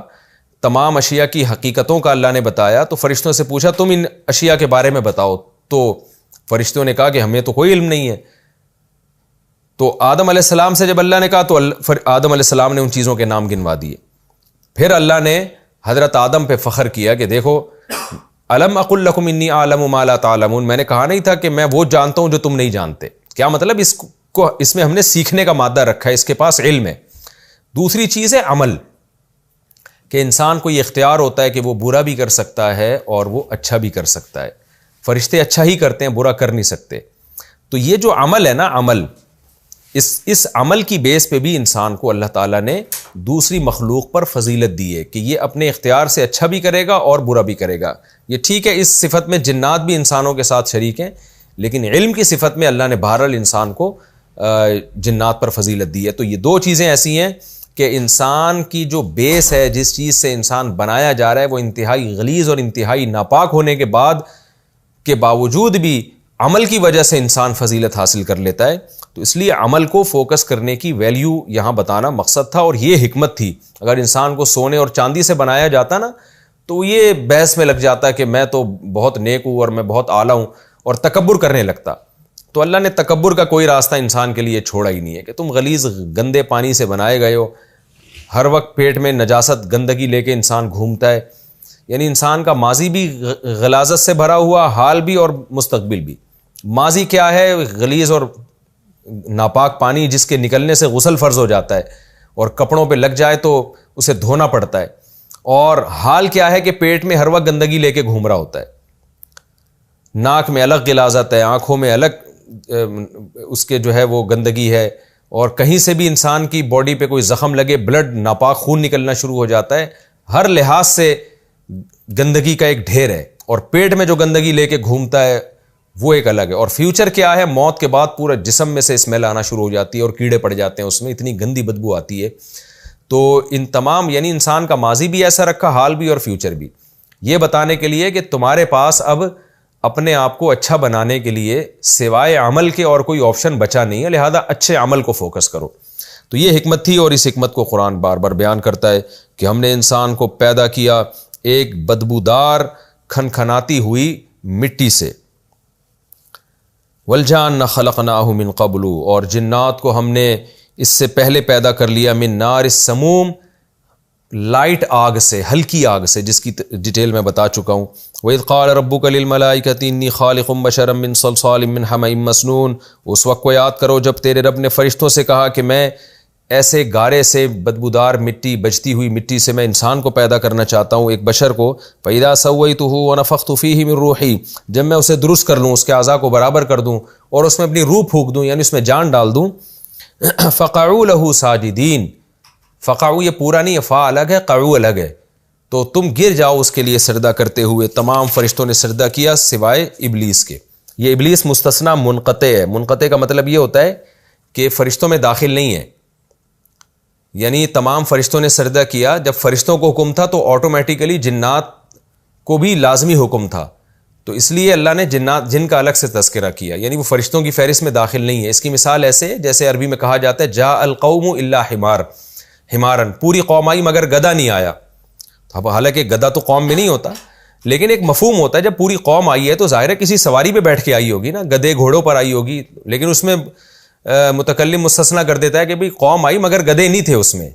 A: تمام اشیاء کی حقیقتوں کا اللہ نے بتایا، تو فرشتوں سے پوچھا تم ان اشیاء کے بارے میں بتاؤ. تو فرشتوں نے کہا کہ ہمیں تو کوئی علم نہیں ہے. تو آدم علیہ السلام سے جب اللہ نے کہا تو آدم علیہ السلام نے ان چیزوں کے نام گنوا دیے. پھر اللہ نے حضرت آدم پہ فخر کیا کہ دیکھو الم اقل لکم انی اعلم ما لا تعلمون، میں نے کہا نہیں تھا کہ میں وہ جانتا ہوں جو تم نہیں جانتے. کیا مطلب؟ اس میں ہم نے سیکھنے کا مادہ رکھا ہے، اس کے پاس علم ہے. دوسری چیز ہے عمل، کہ انسان کو یہ اختیار ہوتا ہے کہ وہ برا بھی کر سکتا ہے اور وہ اچھا بھی کر سکتا ہے. فرشتے اچھا ہی کرتے ہیں، برا کر نہیں سکتے. تو یہ جو عمل ہے نا، عمل، اس عمل کی بیس پہ بھی انسان کو اللہ تعالیٰ نے دوسری مخلوق پر فضیلت دی ہے کہ یہ اپنے اختیار سے اچھا بھی کرے گا اور برا بھی کرے گا. یہ ٹھیک ہے، اس صفت میں جنات بھی انسانوں کے ساتھ شریک ہیں، لیکن علم کی صفت میں اللہ نے بہرحال انسان کو جنات پر فضیلت دی ہے. تو یہ دو چیزیں ایسی ہیں کہ انسان کی جو بیس ہے، جس چیز سے انسان بنایا جا رہا ہے، وہ انتہائی غلیظ اور انتہائی ناپاک ہونے کے بعد کے باوجود بھی عمل کی وجہ سے انسان فضیلت حاصل کر لیتا ہے. تو اس لیے عمل کو فوکس کرنے کی ویلیو یہاں بتانا مقصد تھا، اور یہ حکمت تھی. اگر انسان کو سونے اور چاندی سے بنایا جاتا نا تو یہ بحث میں لگ جاتا کہ میں تو بہت نیک ہوں اور میں بہت اعلیٰ ہوں، اور تکبر کرنے لگتا. تو اللہ نے تکبر کا کوئی راستہ انسان کے لیے چھوڑا ہی نہیں ہے کہ تم غلیظ گندے پانی سے بنائے گئے ہو. ہر وقت پیٹ میں نجاست گندگی لے کے انسان گھومتا ہے. یعنی انسان کا ماضی بھی غلاظت سے بھرا ہوا، حال بھی اور مستقبل بھی. ماضی کیا ہے؟ غلیظ اور ناپاک پانی جس کے نکلنے سے غسل فرض ہو جاتا ہے اور کپڑوں پہ لگ جائے تو اسے دھونا پڑتا ہے. اور حال کیا ہے کہ پیٹ میں ہر وقت گندگی لے کے گھوم رہا ہوتا ہے. ناک میں الگ غلاظت ہے، آنکھوں میں الگ اس کے جو ہے وہ گندگی ہے، اور کہیں سے بھی انسان کی باڈی پہ کوئی زخم لگے بلڈ ناپاک خون نکلنا شروع ہو جاتا ہے. ہر لحاظ سے گندگی کا ایک ڈھیر ہے، اور پیٹ میں جو گندگی لے کے گھومتا ہے وہ ایک الگ ہے. اور فیوچر کیا ہے؟ موت کے بعد پورا جسم میں سے اسمیل آنا شروع ہو جاتی ہے اور کیڑے پڑ جاتے ہیں اس میں، اتنی گندی بدبو آتی ہے. تو ان تمام یعنی انسان کا ماضی بھی ایسا رکھا، حال بھی اور فیوچر بھی، یہ بتانے کے لیے کہ تمہارے پاس اب اپنے آپ کو اچھا بنانے کے لیے سوائے عمل کے اور کوئی آپشن بچا نہیں ہے، لہذا اچھے عمل کو فوکس کرو. تو یہ حکمت تھی، اور اس حکمت کو قرآن بار بار بیان کرتا ہے کہ ہم نے انسان کو پیدا کیا ایک بدبودار کھنکھناتی ہوئی مٹی سے. والجان خلقناہ من قبل، اور جنات کو ہم نے اس سے پہلے پیدا کر لیا من نار السموم، لائٹ آگ سے، ہلکی آگ سے، جس کی ڈیٹیل میں بتا چکا ہوں. وَإِذْ قَالَ رَبُّكَ لِلْمَلَائِكَةِ إِنِّي خَالِقٌ بَشَرًا مِّن صَلْصَالٍ مِّنْ حَمَإٍ مَّسْنُونٍ. اس وقت کو یاد کرو جب تیرے رب نے فرشتوں سے کہا کہ میں ایسے گارے سے، بدبودار مٹی، بجتی ہوئی مٹی سے میں انسان کو پیدا کرنا چاہتا ہوں، ایک بشر کو. فَإِذَا سَوَّيْتُهُ وَنَفَخْتُ فِيهِ مِن رُوحِي، جب میں اسے درست کر لوں، اس کے اعضاء کو برابر کر دوں اور اس میں اپنی روح پھونک دوں، یعنی اس میں جان ڈال دوں. فَقَعُوا لَهُ سَاجِدِينَ. فَقَعُوا یہ پورا نہیں ہے، فا الگ ہے، قعو الگ ہے. تو تم گر جاؤ اس کے لیے سجدہ کرتے ہوئے. تمام فرشتوں نے سجدہ کیا سوائے ابلیس کے. یہ ابلیس مستثنی منقطع ہے. منقطع کا مطلب یہ ہوتا ہے کہ فرشتوں میں داخل نہیں ہے، یعنی تمام فرشتوں نے سجدہ کیا. جب فرشتوں کو حکم تھا تو آٹومیٹیکلی جنات کو بھی لازمی حکم تھا، تو اس لیے اللہ نے جن کا الگ سے تذکرہ کیا، یعنی وہ فرشتوں کی فہرست میں داخل نہیں ہے. اس کی مثال ایسے جیسے عربی میں کہا جاتا ہے جاء القوم الا حمارن، پوری قوم آئی مگر گدھا نہیں آیا. اب حالانکہ گدھا تو قوم میں نہیں ہوتا، لیکن ایک مفہوم ہوتا ہے جب پوری قوم آئی ہے تو ظاہر ہے کسی سواری پہ بیٹھ کے آئی ہوگی نا، گدھے گھوڑوں پر آئی ہوگی، لیکن اس میں متکلم مستثنیٰ کر دیتا ہے کہ بھئی قوم آئی مگر گدھے نہیں تھے اس میں.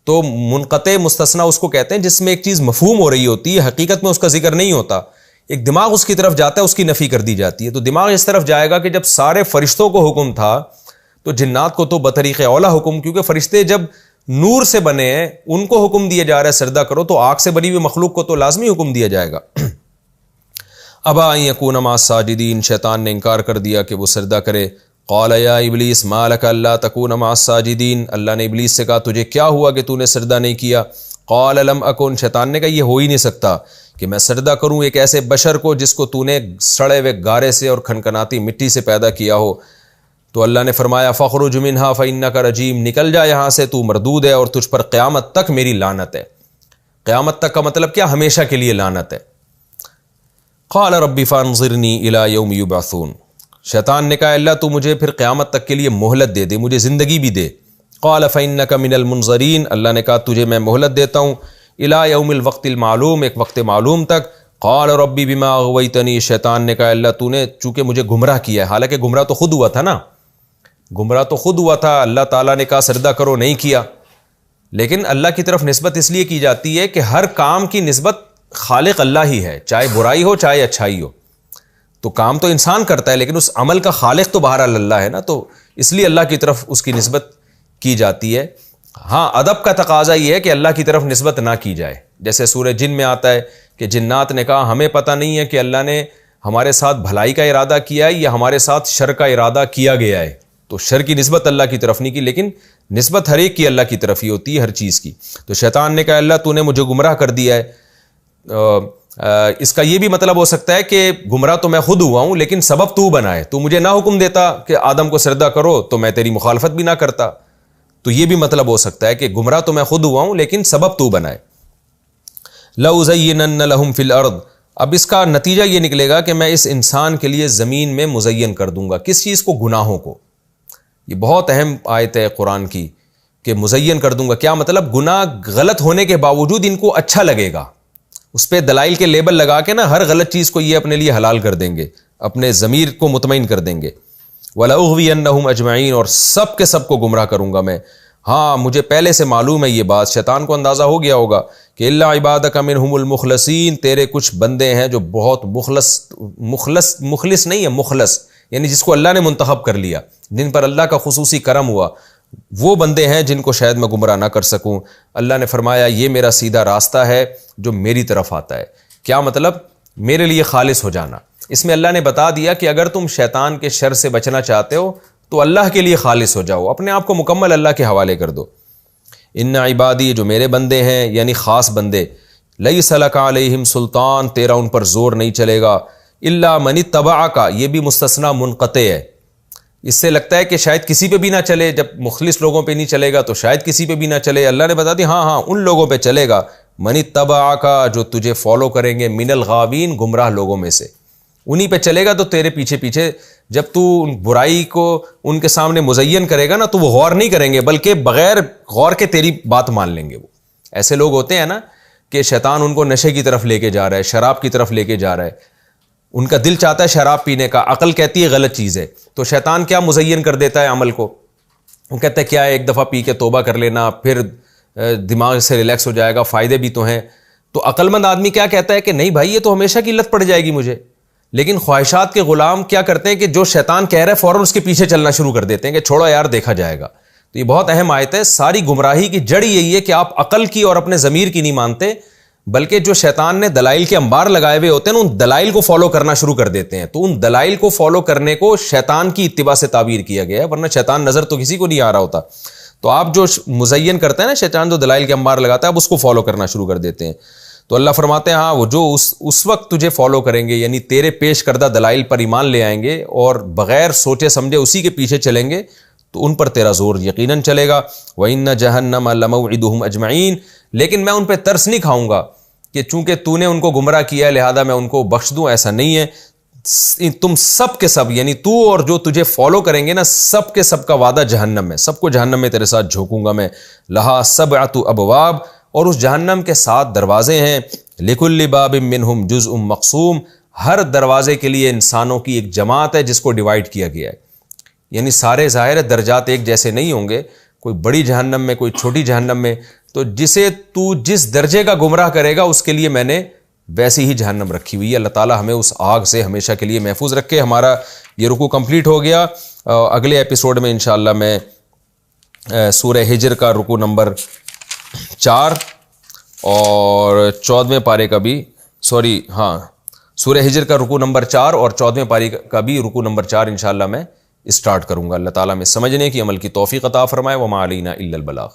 A: تو منقطع مستثنیٰ اس کو کہتے ہیں جس میں ایک چیز مفہوم ہو رہی ہوتی ہے، حقیقت میں اس کا ذکر نہیں ہوتا. ایک دماغ اس کی طرف جاتا ہے، اس کی نفی کر دی جاتی ہے. تو دماغ اس طرف جائے گا کہ جب سارے فرشتوں کو حکم تھا تو جنات کو تو بطریق اولا حکم، کیونکہ فرشتے جب نور سے بنے ہیں ان کو حکم دیا جا رہا ہے سجدہ کرو، تو آگ سے بنی ہوئی مخلوق کو تو لازمی حکم دیا جائے گا. ابا ان یکون مع الساجدین، شیطان نے انکار کر دیا کہ وہ سجدہ کرے. قال یا ابلیس ما لک الا تکون مع الساجدین، اللہ نے ابلیس سے کہا تجھے کیا ہوا کہ تو نے سجدہ نہیں کیا. قال لم اکن، شیطان نے کہا یہ ہو ہی نہیں سکتا کہ میں سجدہ کروں ایک ایسے بشر کو جس کو تو نے سڑے ہوئے گارے سے اور کھنکھناتی مٹی سے پیدا کیا ہو. تو اللہ نے فرمایا فاخرج منها فانک رجیم، نکل جا یہاں سے، تو مردود ہے اور تجھ پر قیامت تک میری لعنت ہے. قیامت تک کا مطلب کیا؟ ہمیشہ کے لیے لعنت ہے. قال ربی فانظرنی الی یوم یبعثون، شیطان نے کہا اللہ تو مجھے پھر قیامت تک کے لیے مہلت دے دے، مجھے زندگی بھی دے. قال فانک من المنظرین، اللہ نے کہا تجھے میں مہلت دیتا ہوں الی یوم الوقت المعلوم، ایک وقت معلوم تک. قال ربی بما اغویتنی، شیطان نے کہا اللہ تو نے چونکہ مجھے گمراہ کیا ہے، حالانکہ گمراہ تو خود ہوا تھا نا، گمراہ تو خود ہوا تھا. اللہ تعالیٰ نے کہا سجدہ کرو، نہیں کیا. لیکن اللہ کی طرف نسبت اس لیے کی جاتی ہے کہ ہر کام کی نسبت خالق اللہ ہی ہے، چاہے برائی ہو چاہے اچھائی ہو. تو کام تو انسان کرتا ہے لیکن اس عمل کا خالق تو بہرحال اللہ ہے نا، تو اس لیے اللہ کی طرف اس کی نسبت کی جاتی ہے. ہاں ادب کا تقاضا یہ ہے کہ اللہ کی طرف نسبت نہ کی جائے. جیسے سورہ جن میں آتا ہے کہ جنات نے کہا ہمیں پتہ نہیں ہے کہ اللہ نے ہمارے ساتھ بھلائی کا ارادہ کیا ہے یا ہمارے ساتھ شر کا ارادہ کیا گیا ہے. تو شر کی نسبت اللہ کی طرف نہیں کی، لیکن نسبت ہر ایک کی اللہ کی طرف ہی ہوتی ہے ہر چیز کی. تو شیطان نے کہا اللہ تو نے مجھے گمراہ کر دیا ہے. اس کا یہ بھی مطلب ہو سکتا ہے کہ گمراہ تو میں خود ہوا ہوں لیکن سبب تو بنا ہے، تو مجھے نہ حکم دیتا کہ آدم کو سجدہ کرو تو میں تیری مخالفت بھی نہ کرتا. تو یہ بھی مطلب ہو سکتا ہے کہ گمراہ تو میں خود ہوا ہوں لیکن سبب تو بنائے. لَأُزَيِّنَنَّ لَهُمْ فِي الْأَرْضِ، اب اس کا نتیجہ یہ نکلے گا کہ میں اس انسان کے لیے زمین میں مزین کر دوں گا. کس چیز کو؟ گناہوں کو. یہ بہت اہم آیت ہے قرآن کی کہ مزین کر دوں گا. کیا مطلب؟ گناہ غلط ہونے کے باوجود ان کو اچھا لگے گا، اس پہ دلائل کے لیبل لگا کے نا ہر غلط چیز کو یہ اپنے لیے حلال کر دیں گے، اپنے ضمیر کو مطمئن کر دیں گے. وَلَأُغْوِيَنَّهُمْ أَجْمَعِينَ، اور سب کے سب کو گمراہ کروں گا میں. ہاں مجھے پہلے سے معلوم ہے یہ بات، شیطان کو اندازہ ہو گیا ہوگا کہ الا عبادک منہم المخلصین، تیرے کچھ بندے ہیں جو بہت مخلص نہیں ہے، مخلص یعنی جس کو اللہ نے منتخب کر لیا، جن پر اللہ کا خصوصی کرم ہوا، وہ بندے ہیں جن کو شاید میں گمراہ نہ کر سکوں. اللہ نے فرمایا یہ میرا سیدھا راستہ ہے جو میری طرف آتا ہے. کیا مطلب؟ میرے لیے خالص ہو جانا. اس میں اللہ نے بتا دیا کہ اگر تم شیطان کے شر سے بچنا چاہتے ہو تو اللہ کے لیے خالص ہو جاؤ، اپنے آپ کو مکمل اللہ کے حوالے کر دو. ان عبادی، جو میرے بندے ہیں یعنی خاص بندے، لیس لک علیہم سلطان، تیرا ان پر زور نہیں چلے گا، الا من اتبعک، یہ بھی مستثنی منقطع ہے. اس سے لگتا ہے کہ شاید کسی پہ بھی نہ چلے، جب مخلص لوگوں پہ نہیں چلے گا تو شاید کسی پہ بھی نہ چلے. اللہ نے بتا دی ہاں ان لوگوں پہ چلے گا. من اتبعک، جو تجھے فالو کریں گے، من الغاوین، گمراہ لوگوں میں سے، انہی پہ چلے گا. تو تیرے پیچھے پیچھے جب تو برائی کو ان کے سامنے مزین کرے گا نا تو وہ غور نہیں کریں گے، بلکہ بغیر غور کے تیری بات مان لیں گے. وہ ایسے لوگ ہوتے ہیں نا کہ شیطان ان کو نشے کی طرف لے کے جا رہا ہے، شراب کی طرف لے کے جا رہا ہے، ان کا دل چاہتا ہے شراب پینے کا، عقل کہتی ہے غلط چیز ہے، تو شیطان کیا مزین کر دیتا ہے عمل کو. وہ کہتا ہے کیا ہے، ایک دفعہ پی کے توبہ کر لینا، پھر دماغ سے ریلیکس ہو جائے گا، فائدے بھی تو ہیں. تو عقل مند آدمی کیا کہتا ہے کہ نہیں بھائی یہ تو ہمیشہ کی لت پڑ جائے گی مجھے. لیکن خواہشات کے غلام کیا کرتے ہیں کہ جو شیطان کہہ رہا ہے فوراً اس کے پیچھے چلنا شروع کر دیتے ہیں کہ چھوڑو یار دیکھا جائے گا. تو یہ بہت اہم آیت ہے. ساری گمراہی کی جڑ یہی ہے کہ آپ عقل کی اور اپنے ضمیر کی نہیں مانتے، بلکہ جو شیطان نے دلائل کے انبار لگائے ہوئے ہوتے ہیں نا ان دلائل کو فالو کرنا شروع کر دیتے ہیں. تو ان دلائل کو فالو کرنے کو شیطان کی اتباع سے تعبیر کیا گیا ہے، ورنہ شیطان نظر تو کسی کو نہیں آ رہا ہوتا. تو آپ جو مزین کرتے ہیں نا شیطان، جو دلائل کے انبار لگاتا ہے، آپ اس کو فالو کرنا شروع کر دیتے ہیں. تو اللہ فرماتے ہیں ہاں وہ جو اس وقت تجھے فالو کریں گے، یعنی تیرے پیش کردہ دلائل پر ایمان لے آئیں گے اور بغیر سوچے سمجھے اسی کے پیچھے چلیں گے، تو ان پر تیرا زور یقیناً چلے گا. وَإِنَّ جَهَنَّمَ لَمَوْعِدُهُمْ أَجْمَعِينَ، لیکن میں ان پہ ترس نہیں کھاؤں گا کہ چونکہ تو نے ان کو گمراہ کیا ہے لہذا میں ان کو بخش دوں، ایسا نہیں ہے. تم سب کے سب یعنی تو اور جو تجھے فالو کریں گے نا، سب کے سب کا وعدہ جہنم میں، سب کو جہنم میں تیرے ساتھ جھونکوں گا میں. لہا 7 ابواب، اور اس جہنم کے 7 دروازے ہیں. لکل باب منہم جزء مقسوم، ہر دروازے کے لیے انسانوں کی ایک جماعت ہے جس کو ڈیوائیڈ کیا گیا ہے. یعنی سارے ظاہر درجات ایک جیسے نہیں ہوں گے، کوئی بڑی جہنم میں کوئی چھوٹی جہنم میں. تو جسے تو جس درجے کا گمراہ کرے گا اس کے لیے میں نے ویسی ہی جہنم رکھی ہوئی ہے. اللہ تعالی ہمیں اس آگ سے ہمیشہ کے لیے محفوظ رکھے. ہمارا یہ رکوع کمپلیٹ ہو گیا. اگلے ایپیسوڈ میں انشاءاللہ میں سورہ ہجر کا رکوع نمبر 4 اور 14ویں پارے کا بھی سورہ ہجر کا رکوع نمبر 4 اور 14ویں پارے کا بھی رکوع نمبر 4 انشاءاللہ میں اسٹارٹ کروں گا. اللہ تعالیٰ میں سمجھنے کی عمل کی توفیق عطا فرمائے. وما علینا الا البلاغ.